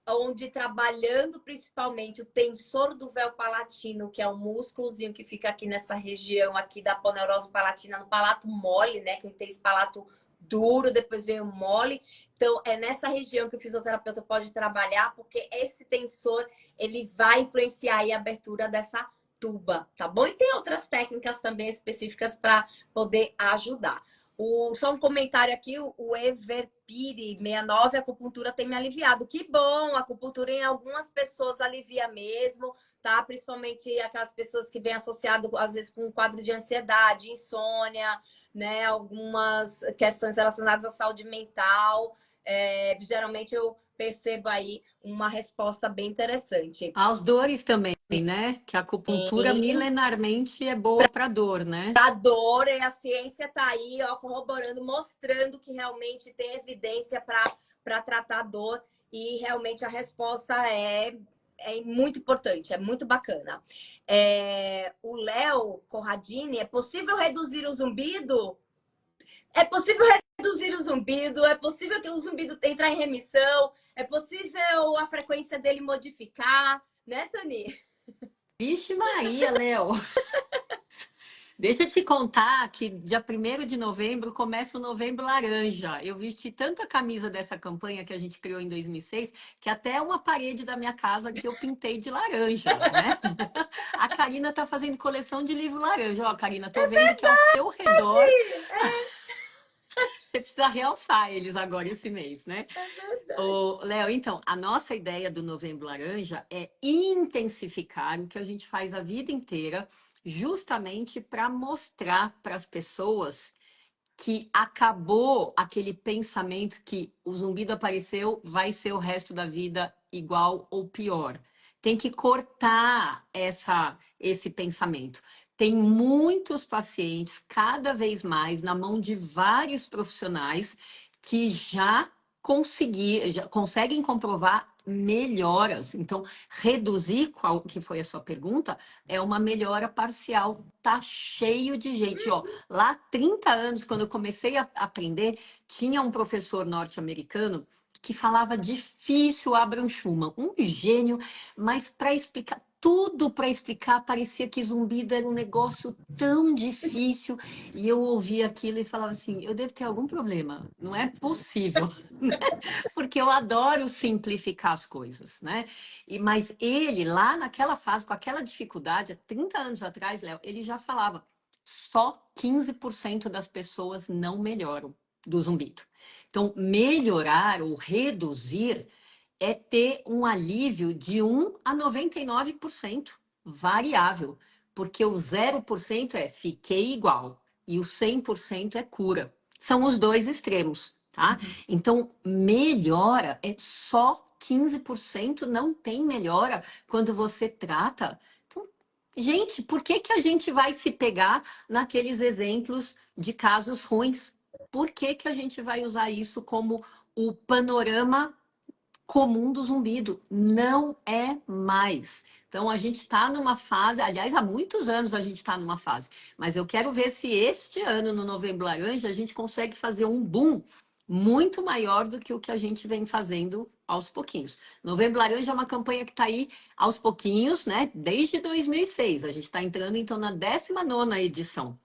onde trabalhando principalmente o tensor do véu palatino, que é o músculozinho que fica aqui nessa região aqui da aponeurose palatina, no palato mole, né? Quem tem esse palato duro, depois vem o mole. Então, é nessa região que o fisioterapeuta pode trabalhar, porque esse tensor, ele vai influenciar aí a abertura dessa tuba, tá bom? E tem outras técnicas também específicas para poder ajudar. Só um comentário aqui, o Everpire 69, a acupuntura tem me aliviado. Que bom, a acupuntura em algumas pessoas alivia mesmo, tá? Principalmente aquelas pessoas que vêm associado, às vezes, com um quadro de ansiedade, insônia, né? Algumas questões relacionadas à saúde mental. Geralmente eu percebo aí uma resposta bem interessante. As dores também, né? Que a acupuntura milenarmente é boa para dor, né? A dor e a ciência está aí, ó, corroborando, mostrando que realmente tem evidência para tratar a dor e realmente a resposta é muito importante, é muito bacana. O Léo Corradini, é possível reduzir o zumbido? É possível reduzir o zumbido, é possível que o zumbido entrar em remissão, é possível a frequência dele modificar, né, Tani? Vixe Maria, Léo. Deixa eu te contar que dia 1º de novembro começa o Novembro Laranja. Eu vesti tanta camisa dessa campanha que a gente criou em 2006 que até uma parede da minha casa que eu pintei de laranja, né? A Karina tá fazendo coleção de livro laranja. Ó, Karina, tô vendo que ao seu redor você precisa realçar eles agora esse mês, né? É verdade. Ô, Léo, então, a nossa ideia do Novembro Laranja é intensificar o que a gente faz a vida inteira, justamente para mostrar para as pessoas que acabou aquele pensamento que o zumbido apareceu, vai ser o resto da vida igual ou pior. tem que cortar esse pensamento. Tem muitos pacientes, cada vez mais, na mão de vários profissionais que já conseguem comprovar melhoras. Então, reduzir, qual que foi a sua pergunta, é uma melhora parcial. Tá cheio de gente. Ó, lá, 30 anos, quando eu comecei a aprender, tinha um professor norte-americano que falava difícil Abraham Schumann, um gênio, mas para explicar tudo para explicar, parecia que zumbido era um negócio tão difícil. E eu ouvia aquilo e falava assim: eu devo ter algum problema, não é possível, porque eu adoro simplificar as coisas, né? Mas ele, lá naquela fase, com aquela dificuldade, há 30 anos atrás, Léo, ele já falava: só 15% das pessoas não melhoram do zumbido. Então, melhorar ou reduzir é ter um alívio de 1 a 99% variável, porque o 0% é fiquei igual e o 100% é cura. São os dois extremos, tá? Então, melhora é só 15%, não tem melhora quando você trata. Então, gente, por que que a gente vai se pegar naqueles exemplos de casos ruins? Por que que a gente vai usar isso como o panorama comum do zumbido? Não é mais. Então, a gente está numa fase, aliás, há muitos anos a gente está numa fase, mas eu quero ver se este ano, no Novembro Laranja, a gente consegue fazer um boom muito maior do que o que a gente vem fazendo aos pouquinhos. Novembro Laranja é uma campanha que está aí aos pouquinhos, né? Desde 2006. A gente está entrando, então, na 19ª edição.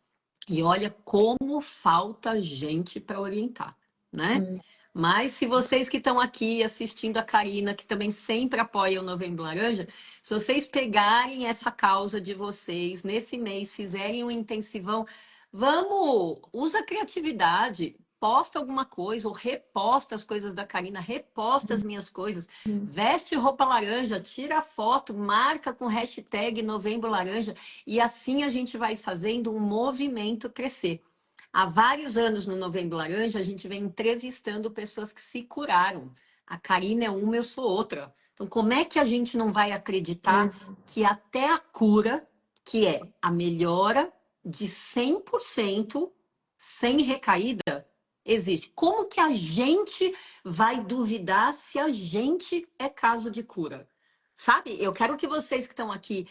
E olha como falta gente para orientar, né? Mas se vocês que estão aqui assistindo a Karina, que também sempre apoia o Novembro Laranja, se vocês pegarem essa causa de vocês nesse mês, fizerem um intensivão, vamos, usa a criatividade, posta alguma coisa, ou reposta as coisas da Karina, reposta as minhas coisas, veste roupa laranja, tira a foto, marca com hashtag Novembro Laranja, e assim a gente vai fazendo um movimento crescer. Há vários anos no Novembro Laranja, a gente vem entrevistando pessoas que se curaram. A Karina é uma, eu sou outra. Então, como é que a gente não vai acreditar que até a cura, que é a melhora de 100%, sem recaída, existe? Como que a gente vai duvidar se a gente é caso de cura? Sabe? Eu quero que vocês que estão aqui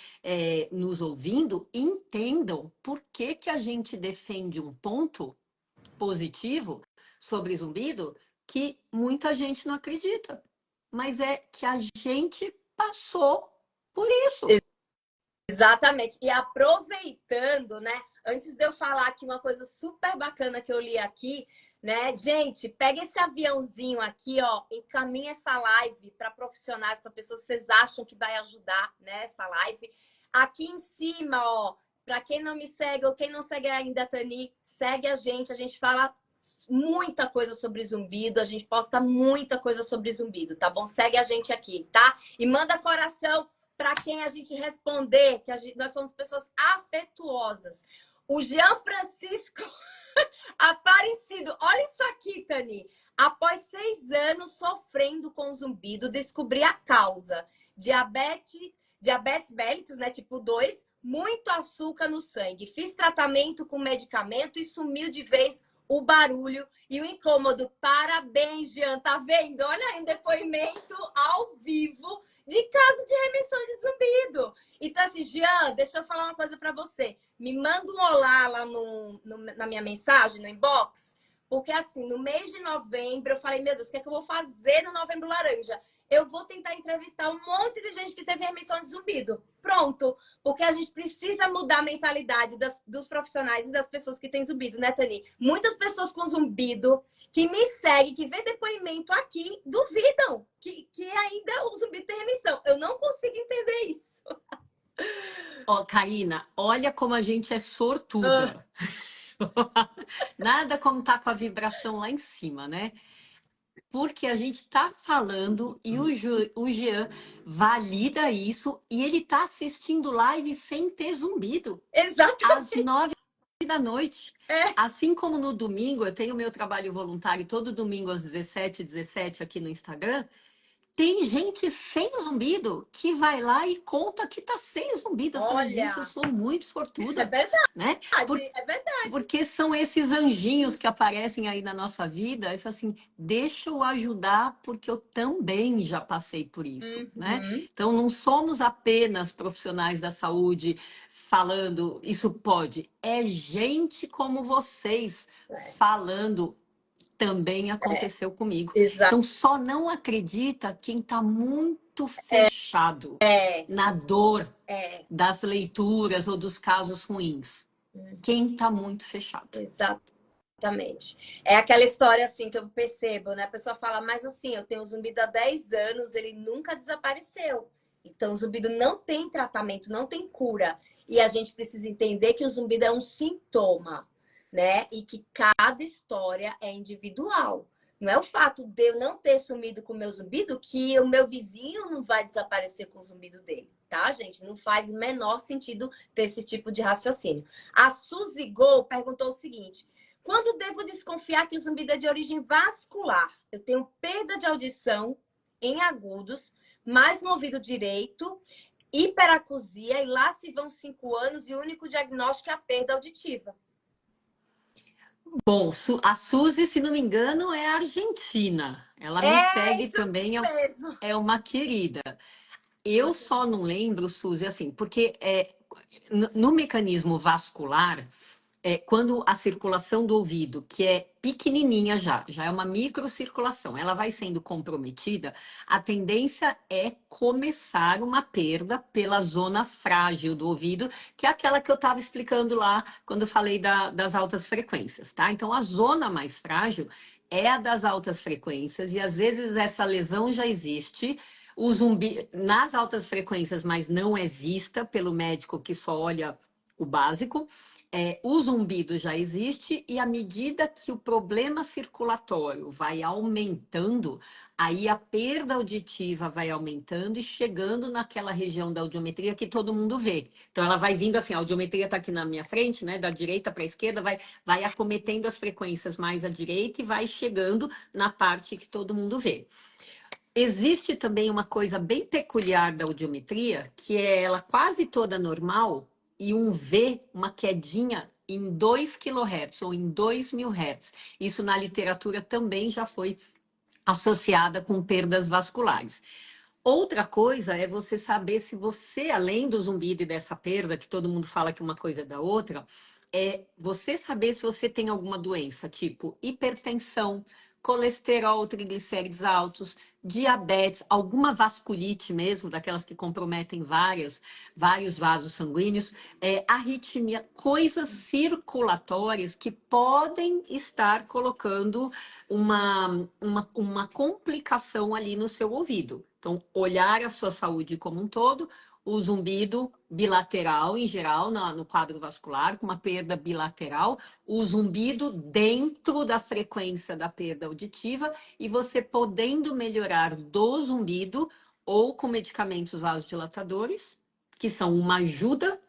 nos ouvindo entendam por que que a gente defende um ponto positivo sobre zumbido que muita gente não acredita. Mas é que a gente passou por isso. Exatamente. E aproveitando, né? Antes de eu falar aqui uma coisa super bacana que eu li aqui, né? Gente, pega esse aviãozinho aqui, ó, encaminha essa live para profissionais, para pessoas que vocês acham que vai ajudar, né? Essa live. Aqui em cima, ó, para quem não me segue ou quem não segue ainda a Tani, segue a gente fala muita coisa sobre zumbido, a gente posta muita coisa sobre zumbido, tá bom? Segue a gente aqui, tá? E manda coração para quem a gente responder, que nós somos pessoas afetuosas. O Jean Francisco Aparecido, olha isso aqui, Tani. Após 6 anos sofrendo com zumbido, descobri a causa. Diabetes mellitus, né, tipo 2, muito açúcar no sangue. Fiz tratamento com medicamento e sumiu de vez o barulho e o incômodo. Parabéns, Jean, tá vendo? Olha aí um depoimento ao vivo de caso de remissão de zumbido. Então, assim, Jean, deixa eu falar uma coisa para você. Me manda um olá lá na minha mensagem, no inbox, porque assim, no mês de novembro, eu falei, meu Deus, o que é que eu vou fazer no Novembro Laranja? Eu vou tentar entrevistar um monte de gente que teve remissão de zumbido. Pronto. Porque a gente precisa mudar a mentalidade dos profissionais e das pessoas que têm zumbido, né, Tani? Muitas pessoas com zumbido que me seguem, que vê depoimento aqui, duvidam que ainda o zumbido tem remissão. Eu não consigo entender isso. Ó, Karina, olha como a gente é sortuda. Nada como tá com a vibração lá em cima, né? Porque a gente está falando e o Jean valida isso e ele está assistindo live sem ter zumbido. Exatamente. Às 9 da noite. Assim como no domingo, eu tenho meu trabalho voluntário todo domingo às 17h17 aqui no Instagram. Tem gente sem zumbido que vai lá e conta que tá sem zumbido. Eu falo, gente, eu Olha, sou muito é sortuda, verdade, né? é verdade. Porque são esses anjinhos que aparecem aí na nossa vida e fala assim, deixa eu ajudar porque eu também já passei por isso, né? Uhum. Então não somos apenas profissionais da saúde falando isso pode, é gente como vocês falando também aconteceu comigo. Exato. Então só não acredita quem está muito fechado na dor É, das leituras ou dos casos ruins. Quem está muito fechado. exatamente. É aquela história assim que eu percebo, né? A pessoa fala, mas assim, eu tenho um zumbido há 10 anos, ele nunca desapareceu. Então, o zumbido não tem tratamento, não tem cura. E a gente precisa entender que o zumbido é um sintoma, né? E que cada história é individual. Não é o fato de eu não ter sumido com o meu zumbido que o meu vizinho não vai desaparecer com o zumbido dele, tá, gente? Não faz o menor sentido ter esse tipo de raciocínio. A Suzy Gol perguntou o seguinte: quando devo desconfiar que o zumbido é de origem vascular? Eu tenho perda de audição em agudos, mais no ouvido direito, hiperacusia, e lá se vão 5 anos e o único diagnóstico é a perda auditiva. Bom, a Suzy, se não me engano, é argentina. Ela me É segue isso também, mesmo. é uma querida. Eu só não lembro, Suzy, assim, porque no mecanismo vascular, quando a circulação do ouvido, que é pequenininha já é uma microcirculação, ela vai sendo comprometida, a tendência é começar uma perda pela zona frágil do ouvido, que é aquela que eu estava explicando lá quando eu falei das altas frequências, tá? Então, a zona mais frágil é a das altas frequências, e às vezes essa lesão já existe. O zumbi nas altas frequências, mas não é vista pelo médico que só olha o básico. O zumbido já existe e à medida que o problema circulatório vai aumentando, aí a perda auditiva vai aumentando e chegando naquela região da audiometria que todo mundo vê. Então ela vai vindo assim, a audiometria está aqui na minha frente, né, da direita para a esquerda, vai acometendo as frequências mais à direita e vai chegando na parte que todo mundo vê. Existe também uma coisa bem peculiar da audiometria, que é ela quase toda normal e um V, uma quedinha em 2 kHz ou em 2.000 Hz. Isso na literatura também já foi associada com perdas vasculares. Outra coisa é você saber se você, além do zumbido e dessa perda, que todo mundo fala que uma coisa é da outra, é você saber se você tem alguma doença, tipo hipertensão, colesterol, triglicérides altos, diabetes, alguma vasculite mesmo, daquelas que comprometem vários vasos sanguíneos, arritmia, coisas circulatórias que podem estar colocando uma complicação ali no seu ouvido. Então, olhar a sua saúde como um todo, o zumbido bilateral, em geral, no quadro vascular, com uma perda bilateral, o zumbido dentro da frequência da perda auditiva e você podendo melhorar do zumbido ou com medicamentos vasodilatadores, que são uma ajuda,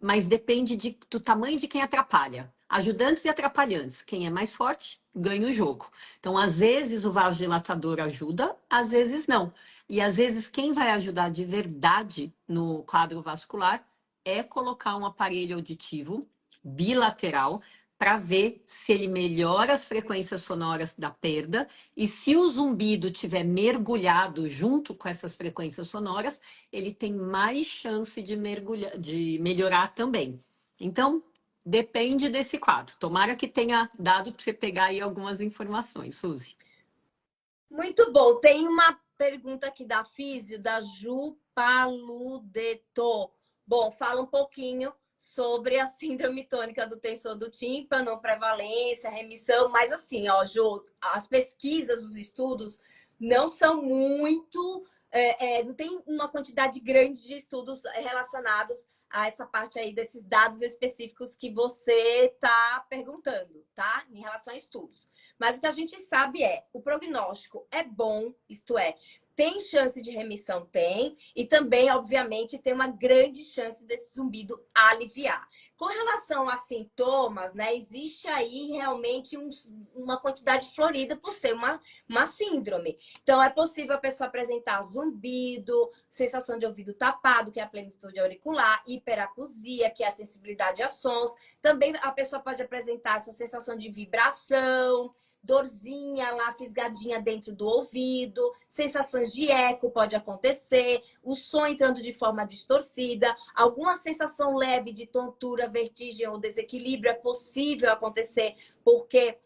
mas depende do tamanho de quem atrapalha. Ajudantes e atrapalhantes. Quem é mais forte ganha o jogo. Então, às vezes o vasodilatador ajuda, às vezes não. E às vezes quem vai ajudar de verdade no quadro vascular é colocar um aparelho auditivo bilateral para ver se ele melhora as frequências sonoras da perda e se o zumbido tiver mergulhado junto com essas frequências sonoras, ele tem mais chance de melhorar também. Então, depende desse quadro. Tomara que tenha dado para você pegar aí algumas informações, Suzy. Muito bom. Tem uma pergunta aqui da Físio, da Ju Paludeto. Bom, fala um pouquinho sobre a síndrome tônica do tensor do tímpano, prevalência, remissão, mas assim, ó, Ju, as pesquisas, os estudos não são muito, não tem uma quantidade grande de estudos relacionados a essa parte aí desses dados específicos que você está perguntando, tá? Em relação a estudos. Mas o que a gente sabe é, o prognóstico é bom, isto é, Tem chance de remissão? Tem. E também, obviamente, tem uma grande chance desse zumbido aliviar. Com relação a sintomas, né? Existe aí realmente uma quantidade florida por ser uma síndrome. Então, é possível a pessoa apresentar zumbido, sensação de ouvido tapado, que é a plenitude auricular, hiperacusia, que é a sensibilidade a sons. Também a pessoa pode apresentar essa sensação de vibração, dorzinha lá, fisgadinha dentro do ouvido, sensações de eco pode acontecer, o som entrando de forma distorcida, alguma sensação leve de tontura, vertigem ou desequilíbrio é possível acontecer, porque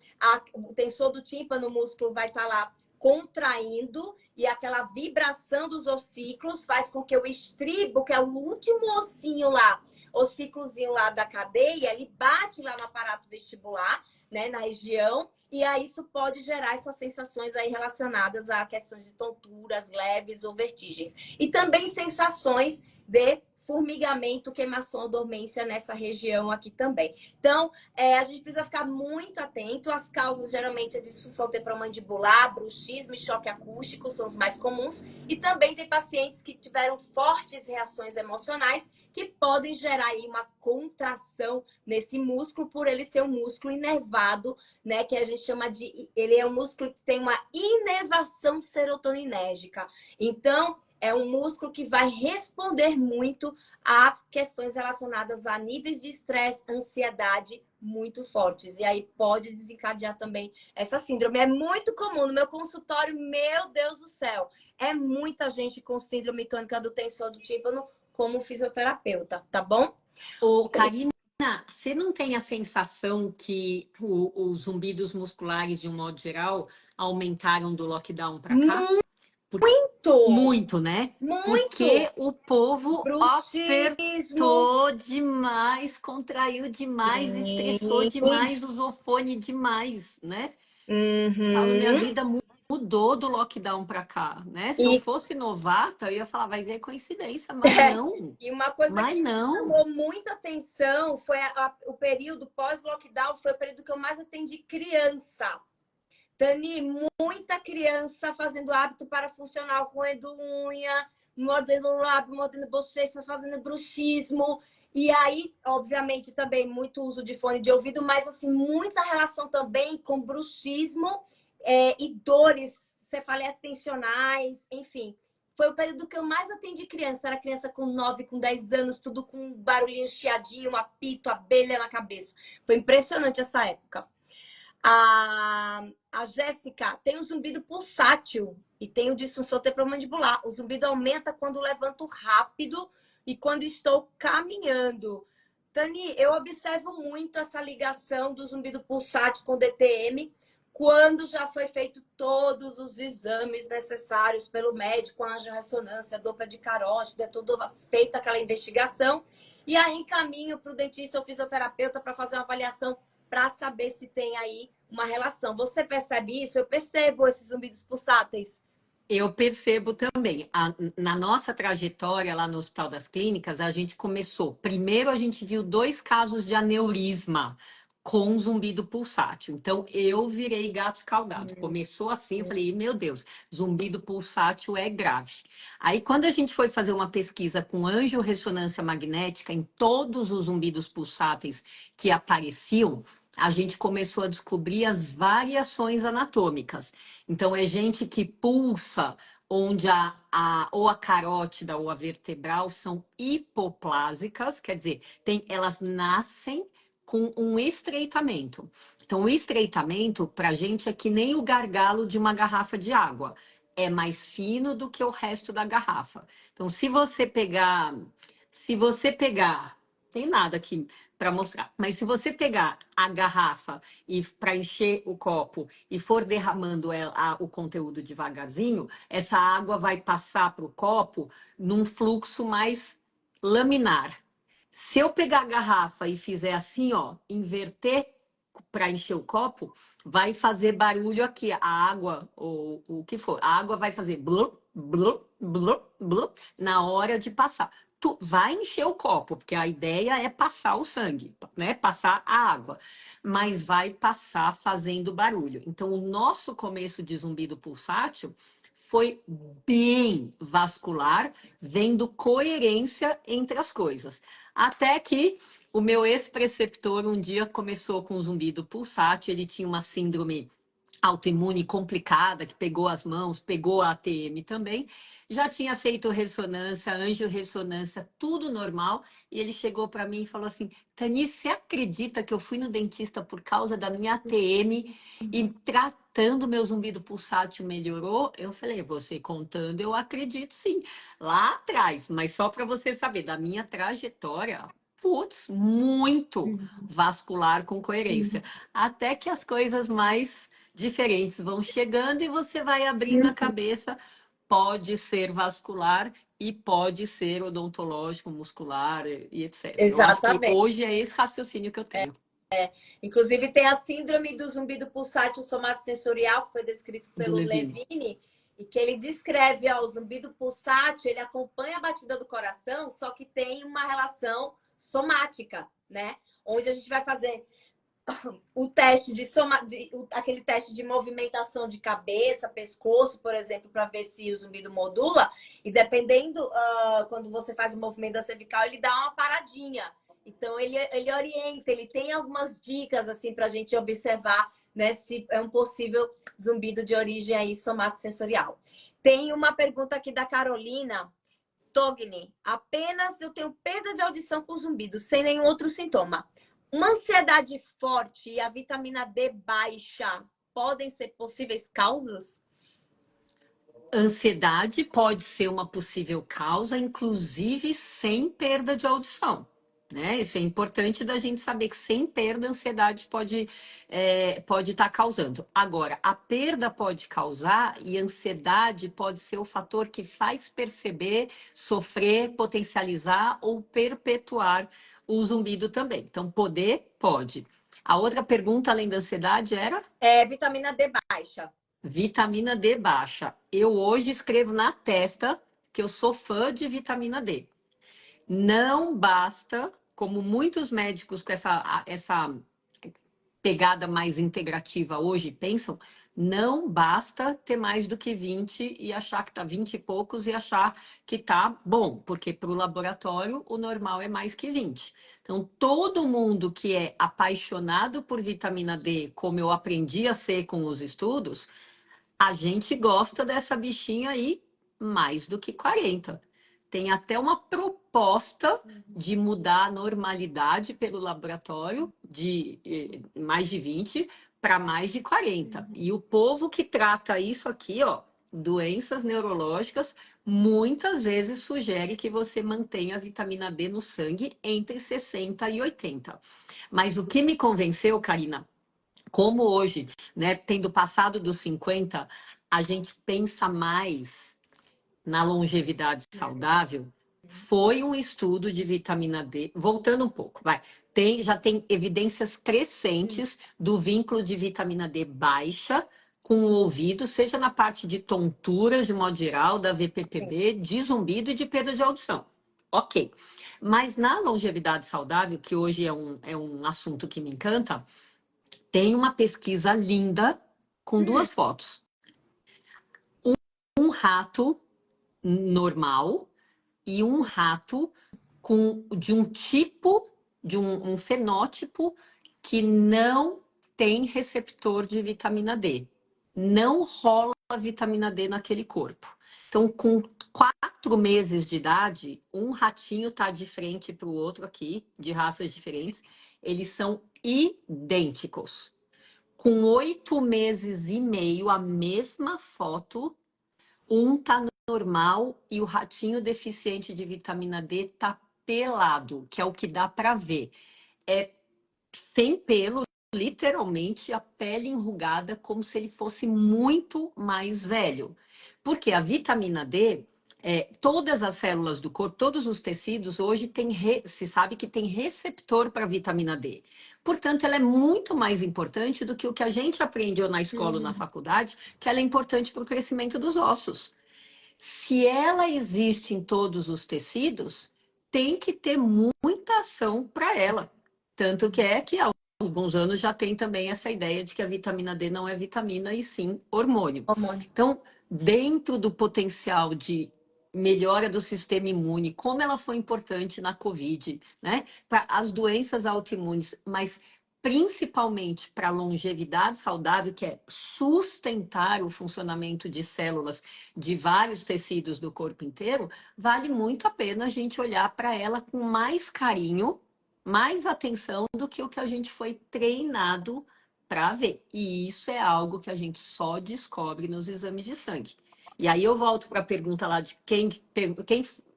o tensor do tímpano, o músculo vai estar lá contraindo e aquela vibração dos ossículos faz com que o estribo, que é o último ossinho lá, ossículozinho lá da cadeia, ele bate lá no aparato vestibular, né, na região, e aí isso pode gerar essas sensações aí relacionadas a questões de tonturas leves ou vertigens. E também sensações de formigamento, queimação ou dormência nessa região aqui também. Então, a gente precisa ficar muito atento. As causas, geralmente, é disfunção temporomandibular, bruxismo e choque acústico são os mais comuns. E também tem pacientes que tiveram fortes reações emocionais que podem gerar aí uma contração nesse músculo, por ele ser um músculo inervado, né? Que a gente chama de... Ele é um músculo que tem uma inervação serotoninérgica. Então, é um músculo que vai responder muito a questões relacionadas a níveis de estresse, ansiedade muito fortes. E aí pode desencadear também essa síndrome. É muito comum no meu consultório, meu Deus do céu. É muita gente com síndrome tônica do tensor do tímpano como fisioterapeuta, tá bom? Ô, Karina, você não tem a sensação que os zumbidos musculares, de um modo geral, aumentaram do lockdown para cá? Muito! Muito, né? Muito! Porque o povo Bruxismo. apertou demais, contraiu demais, estressou Sim. demais, usou fone demais, né? Falo, minha Uhum. vida mudou do lockdown para cá, né? Se eu E fosse novata, eu ia falar, vai ver coincidência, mas não, E uma coisa mas que me não. chamou muita atenção foi o período pós-lockdown, foi o período que eu mais atendi criança. Tani, muita criança fazendo hábito parafuncional, roendo unha, mordendo lábio, mordendo bochecha, fazendo bruxismo. E aí, obviamente, também muito uso de fone de ouvido, mas assim, muita relação também com bruxismo e dores, cefaleias tensionais, enfim. Foi o período que eu mais atendi criança. Era criança com 9, com 10 anos, tudo com um barulhinho chiadinho, um apito, abelha na cabeça. Foi impressionante essa época. A Jéssica tem um zumbido pulsátil e tem o disfunção temporomandibular. O zumbido aumenta quando levanto rápido e quando estou caminhando. Tani, eu observo muito essa ligação do zumbido pulsátil com DTM quando já foi feito todos os exames necessários pelo médico, a angiorressonância, Doppler de carótida, tudo feita aquela investigação. E aí encaminho para o dentista ou fisioterapeuta para fazer uma avaliação para saber se tem aí uma relação. Você percebe isso? Eu percebo esses zumbidos pulsáteis. Eu percebo também. Na nossa trajetória lá no Hospital das Clínicas, a gente começou. Primeiro, a gente viu 2 casos de aneurisma com zumbido pulsátil. Então, eu virei gato escaldado. Começou assim, eu falei, meu Deus, zumbido pulsátil é grave. Aí, quando a gente foi fazer uma pesquisa com angiorressonância magnética em todos os zumbidos pulsáteis que apareciam, a gente começou a descobrir as variações anatômicas. Então, é gente que pulsa onde ou a carótida ou a vertebral são hipoplásicas, quer dizer, elas nascem com um estreitamento. Então, o estreitamento, para a gente, é que nem o gargalo de uma garrafa de água. É mais fino do que o resto da garrafa. Então, se você pegar, tem nada aqui para mostrar, mas se você pegar a garrafa e para encher o copo e for derramando o conteúdo devagarzinho, essa água vai passar para o copo num fluxo mais laminar. Se eu pegar a garrafa e fizer assim, ó, inverter para encher o copo, vai fazer barulho aqui. A água, ou o que for, a água vai fazer blu, blu, blu, blu, na hora de passar. Tu vai encher o copo, porque a ideia é passar o sangue, né? Passar a água, mas vai passar fazendo barulho. Então, o nosso começo de zumbido pulsátil foi bem vascular, vendo coerência entre as coisas. Até que o meu ex-preceptor um dia começou com zumbido pulsátil, ele tinha uma síndrome autoimune complicada, que pegou as mãos, pegou a ATM também, já tinha feito ressonância, angiorressonância, tudo normal, e ele chegou para mim e falou assim: Tani, você acredita que eu fui no dentista por causa da minha ATM e tratando meu zumbido pulsátil melhorou? Eu falei: você contando, eu acredito sim. Lá atrás, mas só para você saber, da minha trajetória, putz, muito vascular com coerência. Até que as coisas mais diferentes vão chegando e você vai abrindo a cabeça. Pode ser vascular e pode ser odontológico, muscular e etc. Eu acho que Exatamente. hoje é esse raciocínio que eu tenho. Inclusive, tem a síndrome do zumbido pulsátil somatosensorial, que foi descrito Do pelo Levine. Levine, e que ele descreve, ó, o zumbido pulsátil, ele acompanha a batida do coração, só que tem uma relação somática, né? Onde a gente vai fazer o teste aquele teste de movimentação de cabeça, pescoço, por exemplo, para ver se o zumbido modula. E dependendo, quando você faz o movimento da cervical, ele dá uma paradinha. Então, ele orienta, ele tem algumas dicas assim para a gente observar, né, se é um possível zumbido de origem aí somatosensorial. Tem uma pergunta aqui da Carolina Togni. Apenas eu tenho perda de audição com zumbido, sem nenhum outro sintoma. Uma ansiedade forte e a vitamina D baixa podem ser possíveis causas? Ansiedade pode ser uma possível causa, inclusive sem perda de audição. Né? Isso é importante da gente saber que sem perda, a ansiedade pode estar causando. Agora, a perda pode causar e a ansiedade pode ser o fator que faz perceber, sofrer, potencializar ou perpetuar o zumbido também. Então, pode. A outra pergunta, além da ansiedade, era? Vitamina D baixa. Vitamina D baixa. Eu hoje escrevo na testa que eu sou fã de vitamina D. Não basta, como muitos médicos com essa pegada mais integrativa hoje pensam, não basta ter mais do que 20 e achar que está 20 e poucos e achar que está bom, porque para o laboratório o normal é mais que 20. Então, todo mundo que é apaixonado por vitamina D, como eu aprendi a ser com os estudos, a gente gosta dessa bichinha aí mais do que 40. Tem até uma proposta de mudar a normalidade pelo laboratório de mais de 20 para mais de 40. E o povo que trata isso aqui, ó, doenças neurológicas, muitas vezes sugere que você mantenha a vitamina D no sangue entre 60 e 80. Mas o que me convenceu, Karina, como hoje, né, tendo passado dos 50, a gente pensa mais na longevidade saudável, foi um estudo de vitamina D, voltando um pouco, vai. Já tem evidências crescentes do vínculo de vitamina D baixa com o ouvido, seja na parte de tonturas, de modo geral, da VPPB, de zumbido e de perda de audição. Ok. Mas na longevidade saudável, que hoje é um assunto que me encanta, tem uma pesquisa linda com duas fotos. Um rato normal e um rato de um tipo, de um fenótipo que não tem receptor de vitamina D. Não rola vitamina D naquele corpo. Então, com 4 meses de idade, um ratinho está de frente para o outro aqui, de raças diferentes. Eles são idênticos. Com 8 meses e meio, a mesma foto, um tá normal e o ratinho deficiente de vitamina D tá pelado, que é o que dá para ver. É sem pelo, literalmente a pele enrugada, como se ele fosse muito mais velho. Porque a vitamina D, todas as células do corpo, todos os tecidos, hoje se sabe que tem receptor para vitamina D. Portanto, ela é muito mais importante do que o que a gente aprende ou na escola ou na faculdade, que ela é importante para o crescimento dos ossos. Se ela existe em todos os tecidos, tem que ter muita ação para ela. Tanto que há alguns anos já tem também essa ideia de que a vitamina D não é vitamina e sim hormônio. Hormônio. Então, dentro do potencial de melhora do sistema imune, como ela foi importante na COVID, né? Para as doenças autoimunes, mas principalmente para a longevidade saudável, que é sustentar o funcionamento de células de vários tecidos do corpo inteiro, vale muito a pena a gente olhar para ela com mais carinho, mais atenção do que o que a gente foi treinado para ver. E isso é algo que a gente só descobre nos exames de sangue. E aí eu volto para a pergunta lá de quem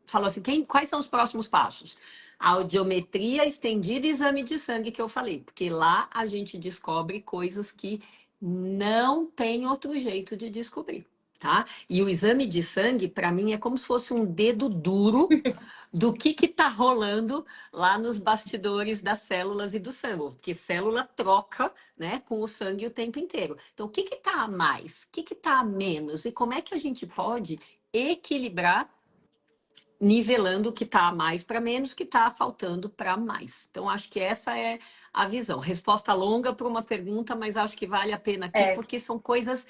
falou assim, quais são os próximos passos? A audiometria estendida e exame de sangue que eu falei, porque lá a gente descobre coisas que não tem outro jeito de descobrir, tá? E o exame de sangue, para mim, é como se fosse um dedo duro do que tá rolando lá nos bastidores das células e do sangue, porque célula troca, né, com o sangue o tempo inteiro. Então, o que tá a mais? O que tá a menos? E como é que a gente pode equilibrar, nivelando o que tá a mais para menos, o que tá faltando para mais? Então, acho que essa é a visão. Resposta longa para uma pergunta, mas acho que vale a pena aqui, É, porque são coisas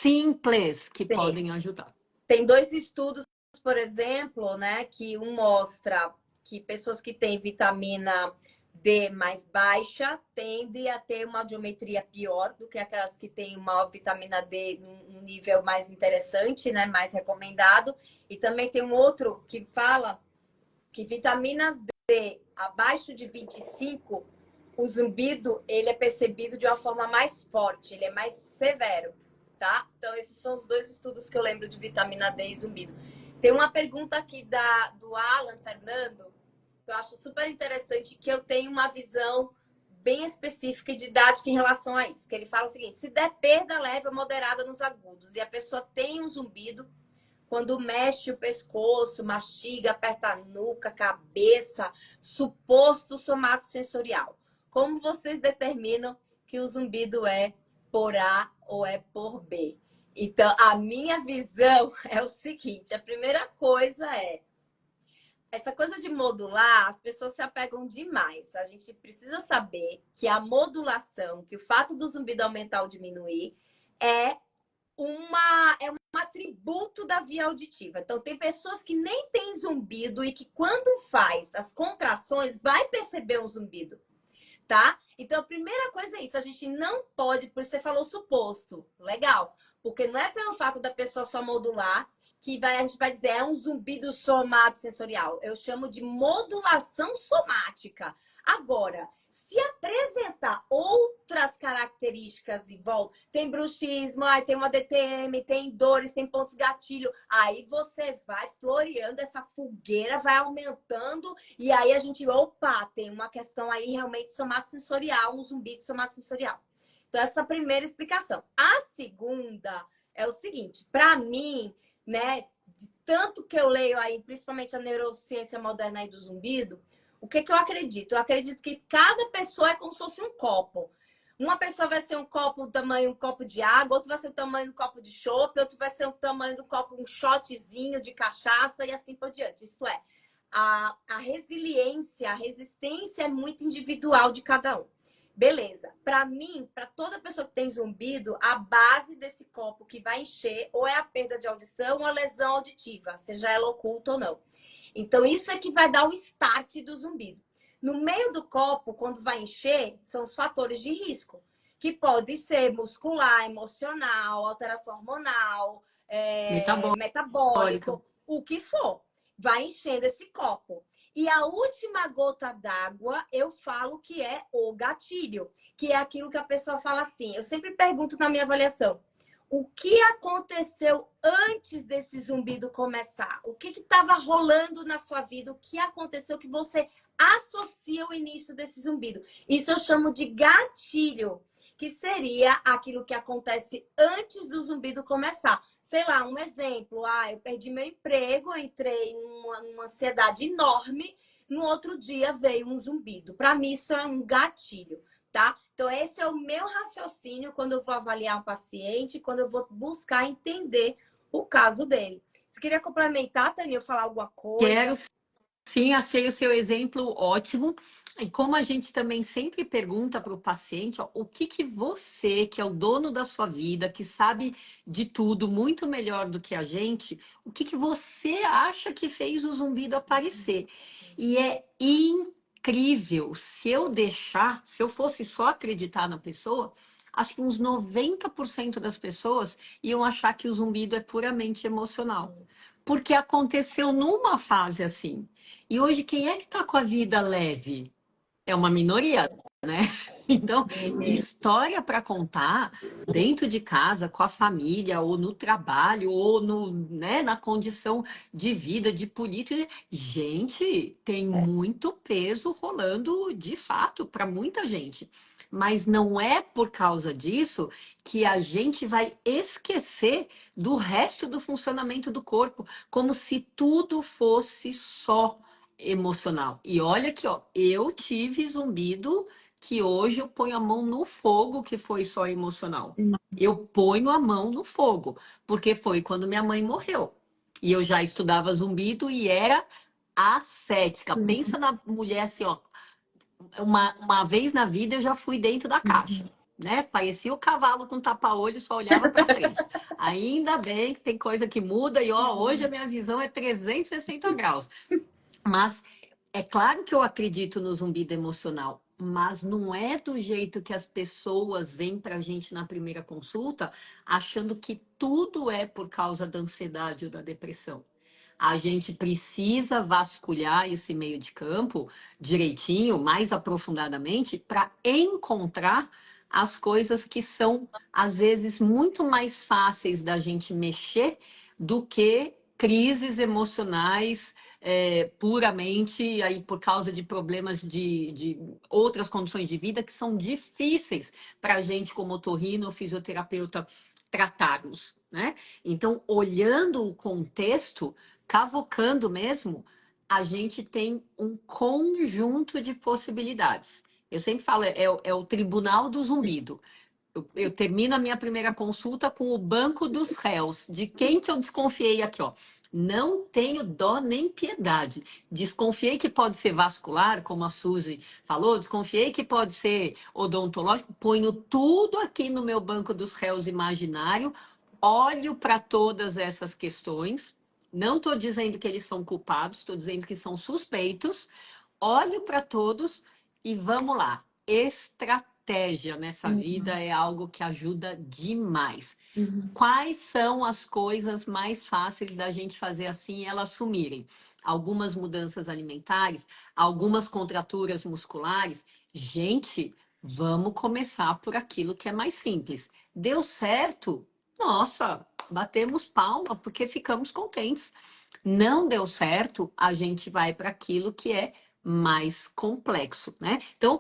simples que sim. podem ajudar. Tem dois estudos, por exemplo, né, que um mostra que pessoas que têm vitamina D mais baixa tendem a ter uma audiometria pior do que aquelas que têm uma vitamina D num nível mais interessante, né, mais recomendado. E também tem um outro que fala que vitaminas D abaixo de 25, o zumbido ele é percebido de uma forma mais forte, ele é mais severo, tá? Então esses são os dois estudos que eu lembro de vitamina D e zumbido. Tem uma pergunta aqui do Alan Fernando, que eu acho super interessante, que eu tenho uma visão bem específica e didática em relação a isso. Que ele fala o seguinte: se der perda leve ou moderada nos agudos e a pessoa tem um zumbido, quando mexe o pescoço, mastiga, aperta a nuca, cabeça, suposto somatosensorial. Como vocês determinam que o zumbido é por A ou é por B? Então, a minha visão é o seguinte: a primeira coisa é essa coisa de modular, as pessoas se apegam demais. A gente precisa saber que a modulação, que o fato do zumbido aumentar ou diminuir, é um atributo da via auditiva. Então, tem pessoas que nem têm zumbido e que, quando faz as contrações, vai perceber um zumbido, tá? Então, a primeira coisa é isso. A gente não pode, por isso você falou suposto, legal, porque não é pelo fato da pessoa só modular que a gente vai dizer é um zumbido somatosensorial. Eu chamo de modulação somática. Agora, se apresentar outras características em volta, tem bruxismo, tem uma DTM, tem dores, tem pontos gatilho, aí você vai floreando, essa fogueira vai aumentando, e aí a gente, opa, tem uma questão aí realmente somatosensorial, um zumbido somatosensorial. Então, essa é a primeira explicação. A segunda é o seguinte, para mim, né, de tanto que eu leio aí, principalmente a neurociência moderna aí do zumbido, o que eu acredito? Eu acredito que cada pessoa é como se fosse um copo. Uma pessoa vai ser um copo do tamanho um copo de água, outro vai ser o tamanho do copo de chopp, outro vai ser o tamanho do copo, um shotzinho de cachaça e assim por diante. Isto é, a resiliência, a resistência é muito individual de cada um. Beleza. Para mim, para toda pessoa que tem zumbido, a base desse copo que vai encher ou é a perda de audição ou a lesão auditiva, seja ela oculta ou não. Então, isso é que vai dar o start do zumbido. No meio do copo, quando vai encher, são os fatores de risco, que pode ser muscular, emocional, alteração hormonal, Metabólica. metabólico, o que for. Vai enchendo esse copo. E a última gota d'água, eu falo que é o gatilho, que é aquilo que a pessoa fala assim. Eu sempre pergunto na minha avaliação: o que aconteceu antes desse zumbido começar? O que estava rolando na sua vida? O que aconteceu que você associa o início desse zumbido? Isso eu chamo de gatilho, que seria aquilo que acontece antes do zumbido começar. Sei lá, um exemplo. Eu perdi meu emprego, entrei numa ansiedade enorme. No outro dia veio um zumbido. Para mim, isso é um gatilho. Tá? Então, esse é o meu raciocínio quando eu vou avaliar um paciente, quando eu vou buscar entender o caso dele. Você queria complementar, Tânia, falar alguma Quero coisa? Sim, achei o seu exemplo ótimo. E como a gente também sempre pergunta para o paciente, ó, o que que você, que é o dono da sua vida, que sabe de tudo muito melhor do que a gente, o que que você acha que fez o zumbido aparecer? E é incrível. Se eu deixar, se eu fosse só acreditar na pessoa, acho que uns 90% das pessoas iam achar que o zumbido é puramente emocional. Porque aconteceu numa fase assim. E hoje, quem é que está com a vida leve? É uma minoria, né? Então, Uhum. história para contar dentro de casa, com a família, ou no trabalho, ou no, né, na condição de vida, de política. Gente, tem muito peso rolando de fato para muita gente. Mas não é por causa disso que a gente vai esquecer do resto do funcionamento do corpo, como se tudo fosse só emocional. E olha que, ó, eu tive zumbido que hoje eu ponho a mão no fogo, que foi só emocional. Eu ponho a mão no fogo, porque foi quando minha mãe morreu. E eu já estudava zumbido e era ascética. Pensa na mulher assim, ó, uma vez na vida eu já fui dentro da caixa. Né? Parecia o cavalo com tapa-olho, só olhava para frente. Ainda bem que tem coisa que muda e ó, hoje a minha visão é 360 graus. Mas é claro que eu acredito no zumbido emocional, mas não é do jeito que as pessoas vêm para a gente na primeira consulta, achando que tudo é por causa da ansiedade ou da depressão. A gente precisa vasculhar esse meio de campo direitinho, mais aprofundadamente, para encontrar as coisas que são, às vezes, muito mais fáceis da gente mexer do que crises emocionais puramente aí por causa de problemas de outras condições de vida que são difíceis para a gente, como otorrino ou fisioterapeuta, tratarmos, né? Então, olhando o contexto, cavocando mesmo, a gente tem um conjunto de possibilidades. Eu sempre falo, é o tribunal do zumbido. Eu termino a minha primeira consulta com o banco dos réus. De quem que eu desconfiei aqui, ó? Não tenho dó nem piedade. Desconfiei que pode ser vascular, como a Suzy falou, desconfiei que pode ser odontológico. Ponho tudo aqui no meu banco dos réus imaginário, olho para todas essas questões. Não estou dizendo que eles são culpados, estou dizendo que são suspeitos. Olho para todos e vamos lá. Estratégia nessa vida é algo que ajuda demais. Uhum. Quais são as coisas mais fáceis da gente fazer assim e elas sumirem? Algumas mudanças alimentares, algumas contraturas musculares. Gente, vamos começar por aquilo que é mais simples. Deu certo? Nossa, batemos palma porque ficamos contentes. Não deu certo, a gente vai para aquilo que é mais complexo, né? Então,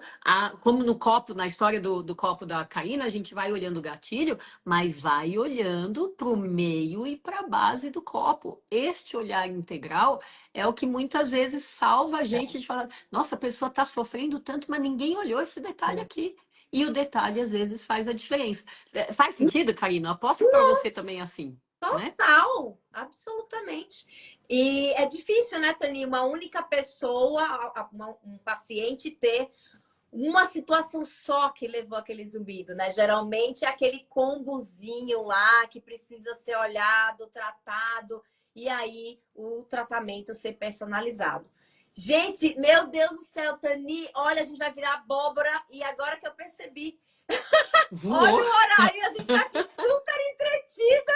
como no copo, na história do copo da Karina, a gente vai olhando o gatilho, mas vai olhando para o meio e para a base do copo. Este olhar integral é o que muitas vezes salva a gente de falar: nossa, a pessoa está sofrendo tanto, mas ninguém olhou esse detalhe aqui. E o detalhe, às vezes, faz a diferença. Faz sentido, Karina? Aposto que para você também é assim, né? Total, absolutamente. E é difícil, né, Tani, uma única pessoa, um paciente ter uma situação só que levou aquele zumbido, né? Geralmente é aquele combozinho lá que precisa ser olhado, tratado, e aí o tratamento ser personalizado. Gente, meu Deus do céu, Tani, olha, a gente vai virar abóbora, e agora que eu percebi, olha Voou. o horário, a gente tá aqui super entretida.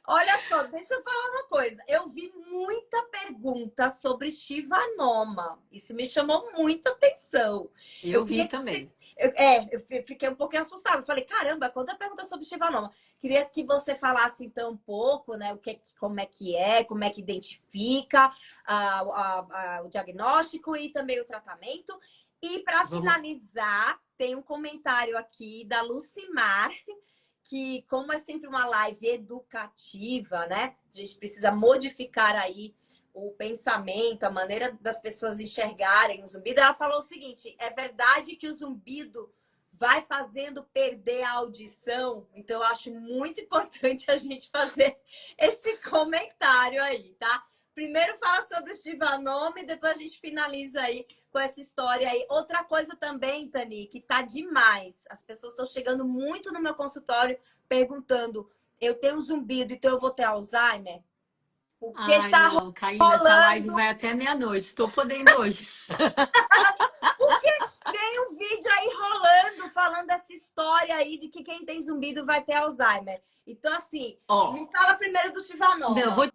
Olha só, deixa eu falar uma coisa. Eu vi muita pergunta sobre Shivanoma. Isso me chamou muita atenção. Eu Eu vi queria que você. também. Eu fiquei um pouquinho assustada. Falei, caramba, quanta pergunta sobre Shivanoma. Queria que você falasse então um pouco, né? Como é que identifica o diagnóstico e também o tratamento. E para Vamos. finalizar, tem um comentário aqui da Lucimar que, como é sempre uma live educativa, né? A gente precisa modificar aí o pensamento, a maneira das pessoas enxergarem o zumbido. Ela falou o seguinte: é verdade que o zumbido vai fazendo perder a audição? Então, eu acho muito importante a gente fazer esse comentário aí, tá? Primeiro fala sobre o Shivanoma e depois a gente finaliza aí com essa história aí. Outra coisa também, Tani, que tá demais. As pessoas estão chegando muito no meu consultório perguntando: eu tenho zumbido, então eu vou ter Alzheimer? O que Ai, tá não, Karina, essa live rolando? vai até meia-noite. Estou podendo hoje. Porque tem um vídeo aí rolando falando essa história aí de que quem tem zumbido vai ter Alzheimer. Então, assim, me Ó, fala primeiro do não, eu Shivanoma. vou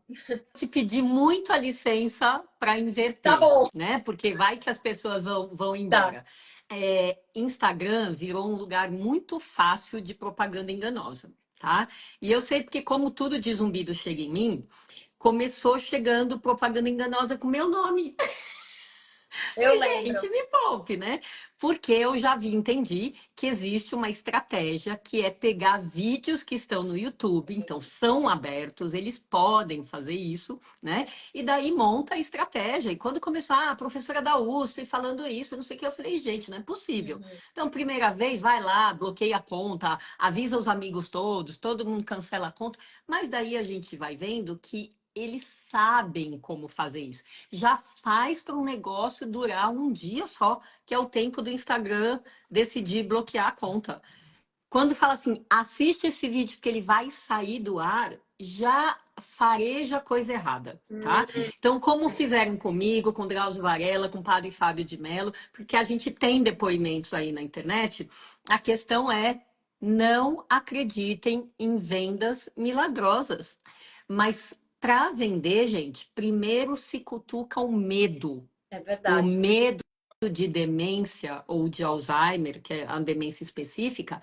te pedir muito a licença para Tá inverter, bom, né? Porque vai que as pessoas vão tá. embora. Instagram virou um lugar muito fácil de propaganda enganosa, tá? E eu sei porque, como tudo de zumbido chega em mim, começou chegando propaganda enganosa com meu nome. Eu Gente, lembro. me poupe, né? Porque eu já vi, entendi que existe uma estratégia que é pegar vídeos que estão no YouTube, então são abertos, eles podem fazer isso, né? E daí monta a estratégia. E quando começou, a professora da USP falando isso, não sei o que, eu falei, gente, não é possível. Uhum. Então, primeira vez, vai lá, bloqueia a conta, avisa os amigos todos, todo mundo cancela a conta, mas daí a gente vai vendo que eles sabem como fazer isso. Já faz para um negócio durar um dia só, que é o tempo do Instagram decidir bloquear a conta. Quando fala assim, assiste esse vídeo porque ele vai sair do ar, já fareja coisa errada, tá? Então, como fizeram comigo, com Drauzio Varela, com o Padre Fábio de Mello, porque a gente tem depoimentos aí na internet, a questão é não acreditem em vendas milagrosas. Mas para vender, gente, primeiro se cutuca o medo. É O verdade. medo de demência ou de Alzheimer, que é a demência específica,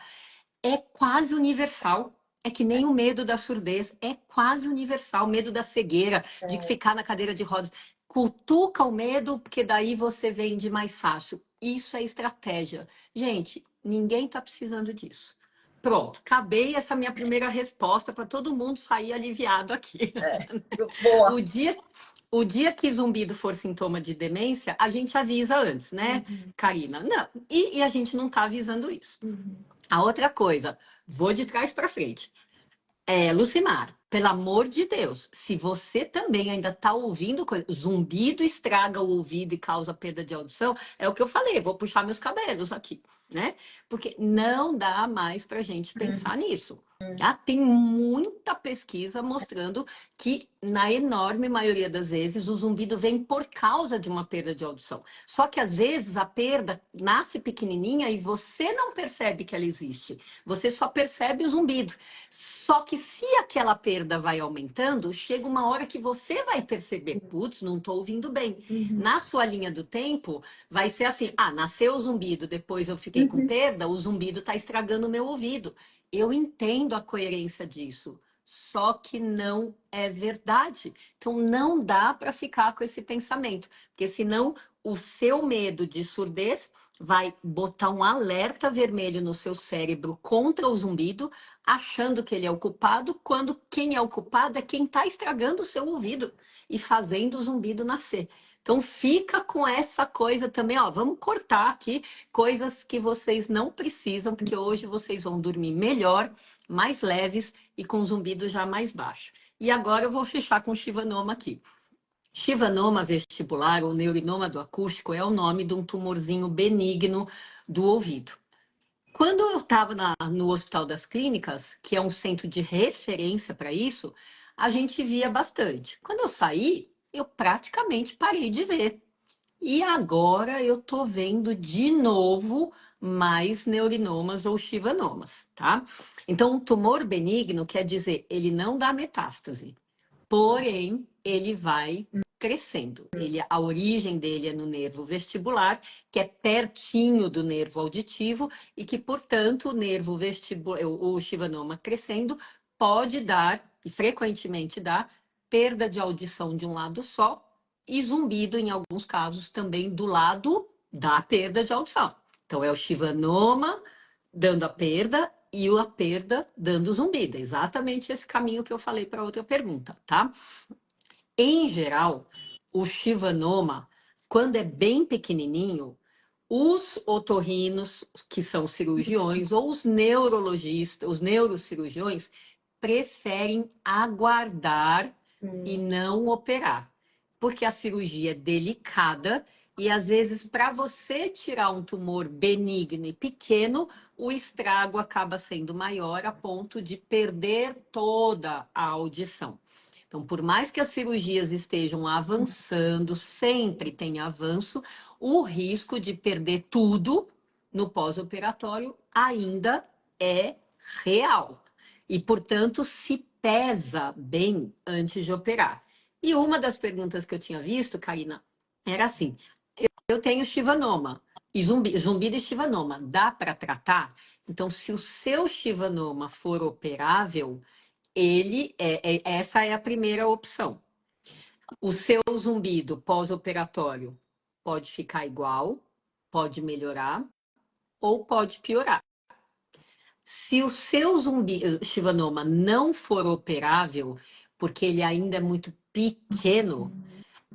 é quase universal. É que nem o medo da surdez, é quase universal. O medo da cegueira, de É. ficar na cadeira de rodas. Cutuca o medo, porque daí você vende mais fácil. Isso é estratégia. Gente, ninguém está precisando disso. Pronto, acabei essa minha primeira resposta para todo mundo sair aliviado aqui. Boa. O dia, o dia que zumbido for sintoma de demência, a gente avisa antes, né, Uhum. Karina? Não, e a gente não está avisando isso. Uhum. A outra coisa, vou de trás para frente. Lucimar, pelo amor de Deus, se você também ainda está ouvindo coisa, zumbido estraga o ouvido e causa perda de audição, é o que eu falei, vou puxar meus cabelos aqui, né? Porque não dá mais para gente pensar nisso. Tá? Tem muita pesquisa mostrando que, na enorme maioria das vezes, o zumbido vem por causa de uma perda de audição. Só que, às vezes, a perda nasce pequenininha e você não percebe que ela existe. Você só percebe o zumbido. Só que se aquela perda vai aumentando, chega uma hora que você vai perceber, putz, não estou ouvindo bem. Uhum. Na sua linha do tempo, vai ser assim, nasceu o zumbido, depois eu fiquei com Uhum. perda, o zumbido está estragando o meu ouvido. Eu entendo a coerência disso, só que não é verdade. Então não dá para ficar com esse pensamento, porque senão o seu medo de surdez vai botar um alerta vermelho no seu cérebro contra o zumbido, achando que ele é o culpado, quando quem é o culpado é quem está estragando o seu ouvido e fazendo o zumbido nascer. Então fica com essa coisa também, ó, vamos cortar aqui coisas que vocês não precisam, porque hoje vocês vão dormir melhor, mais leves e com zumbido já mais baixo. E agora eu vou fechar com Shivanoma aqui. Shivanoma vestibular ou neurinoma do acústico é o nome de um tumorzinho benigno do ouvido. Quando eu estava no Hospital das Clínicas, que é um centro de referência para isso, a gente via bastante. Quando eu saí, eu praticamente parei de ver. E agora eu tô vendo de novo mais neurinomas ou chivanomas, tá? Então, um tumor benigno quer dizer, ele não dá metástase, porém, ele vai crescendo. A origem dele é no nervo vestibular, que é pertinho do nervo auditivo e que, portanto, o nervo vestibular, o chivanoma crescendo, pode dar, e frequentemente dá, perda de audição de um lado só e zumbido, em alguns casos, também do lado da perda de audição. Então, é o chivanoma dando a perda e a perda dando zumbido. É exatamente esse caminho que eu falei para outra pergunta, tá? Em geral, o chivanoma, quando é bem pequenininho, os otorrinos, que são cirurgiões, ou os neurologistas, os neurocirurgiões, preferem aguardar e Hum. não operar. porque a cirurgia é delicada e às vezes para você tirar um tumor benigno e pequeno, o estrago acaba sendo maior a ponto de perder toda a audição. Então, por mais que as cirurgias estejam avançando, sempre tem avanço, o risco de perder tudo no pós-operatório ainda é real. E, portanto, se pesa bem antes de operar. E uma das perguntas que eu tinha visto, Karina, era assim: eu tenho chivanoma e zumbido e chivanoma, dá para tratar? Então, se o seu chivanoma for operável, essa é a primeira opção. O seu zumbido pós-operatório pode ficar igual, pode melhorar ou pode piorar. Se o seu chivanoma não for operável, porque ele ainda é muito pequeno,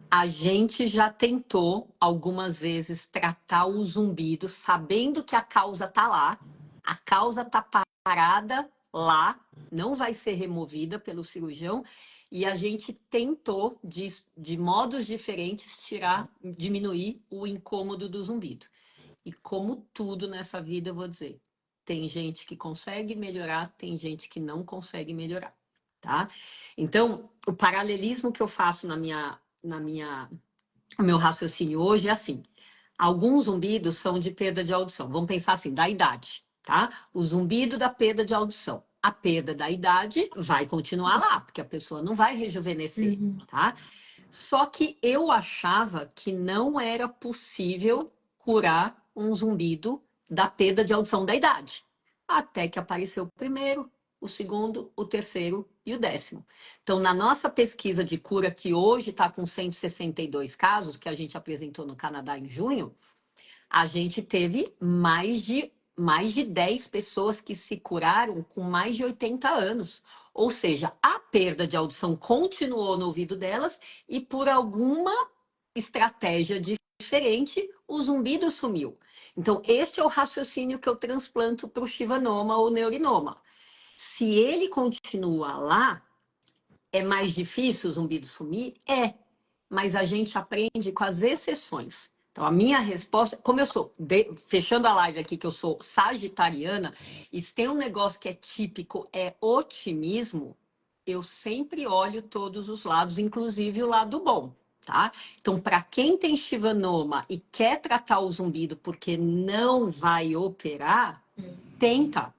a gente já tentou algumas vezes tratar o zumbido, sabendo que a causa tá lá, a causa tá parada lá, não vai ser removida pelo cirurgião, e a gente tentou, de modos diferentes, diminuir o incômodo do zumbido. E como tudo nessa vida, eu vou dizer, tem gente que consegue melhorar, tem gente que não consegue melhorar, tá? Então, o paralelismo que eu faço o meu raciocínio hoje é assim: alguns zumbidos são de perda de audição. Vamos pensar assim, da idade, tá? O zumbido da perda de audição. A perda da idade vai continuar lá, porque a pessoa não vai rejuvenescer, tá? Só que eu achava que não era possível curar um zumbido da perda de audição da idade. Até que apareceu o primeiro, o segundo, o terceiro e o 10º. Então, na nossa pesquisa de cura, que hoje está com 162 casos, que a gente apresentou no Canadá em junho, a gente teve mais de 10 pessoas que se curaram com mais de 80 anos. Ou seja, a perda de audição continuou no ouvido delas e por alguma estratégia diferente, o zumbido sumiu. Então, esse é o raciocínio que eu transplanto para o chivanoma ou neurinoma. Se ele continua lá, é mais difícil o zumbido sumir? É, mas a gente aprende com as exceções. Então, a minha resposta, como eu sou, fechando a live aqui, que eu sou sagitariana, e se tem um negócio que é típico, é otimismo, eu sempre olho todos os lados, inclusive o lado bom, tá? Então, para quem tem chivanoma e quer tratar o zumbido porque não vai operar, tenta.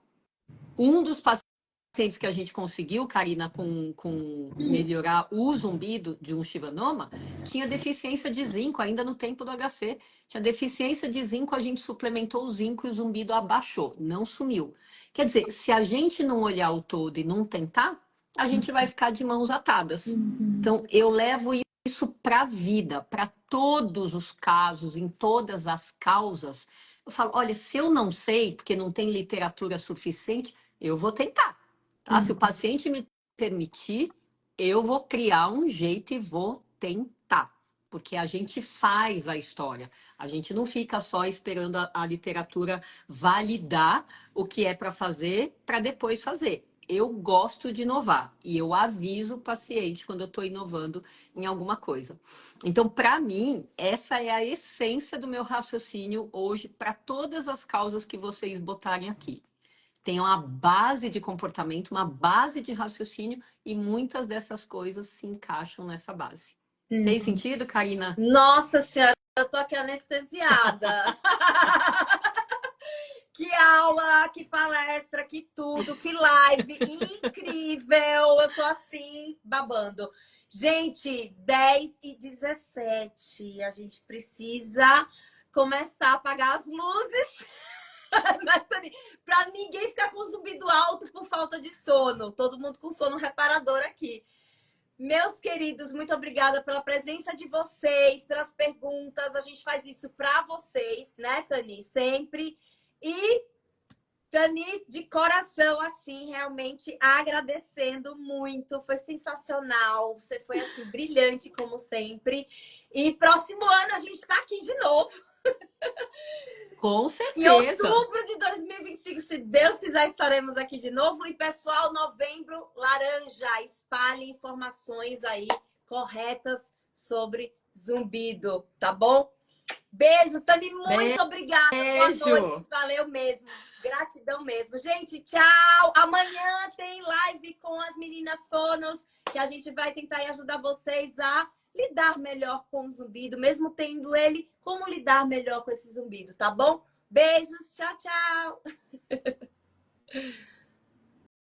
Um dos pacientes que a gente conseguiu, Karina, com melhorar o zumbido de um chivanoma, tinha deficiência de zinco, ainda no tempo do HC. Tinha deficiência de zinco, a gente suplementou o zinco e o zumbido abaixou, não sumiu. Quer dizer, se a gente não olhar o todo e não tentar, a gente vai ficar de mãos atadas. Então, eu levo isso para a vida, para todos os casos, em todas as causas. Eu falo, olha, se eu não sei, porque não tem literatura suficiente, eu vou tentar. Tá? Se o paciente me permitir, eu vou criar um jeito e vou tentar. Porque a gente faz a história. A gente não fica só esperando a literatura validar o que é para fazer, para depois fazer. Eu gosto de inovar e eu aviso o paciente quando eu estou inovando em alguma coisa. Então, para mim, essa é a essência do meu raciocínio hoje para todas as causas que vocês botarem aqui. Tem uma base de comportamento, uma base de raciocínio e muitas dessas coisas se encaixam nessa base. Fez sentido, Karina? Nossa Senhora, eu tô aqui anestesiada. Que aula, que palestra, que tudo, que live incrível. Eu tô assim, babando. Gente, 10h17. A gente precisa começar a apagar as luzes. Para ninguém ficar com zumbido alto por falta de sono. Todo mundo com sono reparador aqui. Meus queridos, muito obrigada pela presença de vocês, pelas perguntas. A gente faz isso para vocês, né, Tani? Sempre. E, Tani, de coração, assim, realmente agradecendo muito. Foi sensacional. Você foi, assim, brilhante, como sempre. E próximo ano a gente está aqui de novo. Com Em certeza. outubro de 2025, se Deus quiser, estaremos aqui de novo. E, pessoal, novembro laranja. Espalhe informações aí corretas sobre zumbido, tá bom? Beijos, Tani, muito obrigada. Boa noite, Beijo! valeu mesmo. Gratidão mesmo. Gente, tchau. Amanhã tem live com as meninas fonos, que a gente vai tentar ajudar vocês a lidar melhor com o zumbido, mesmo tendo ele, como lidar melhor com esse zumbido, tá bom? Beijos, tchau, tchau.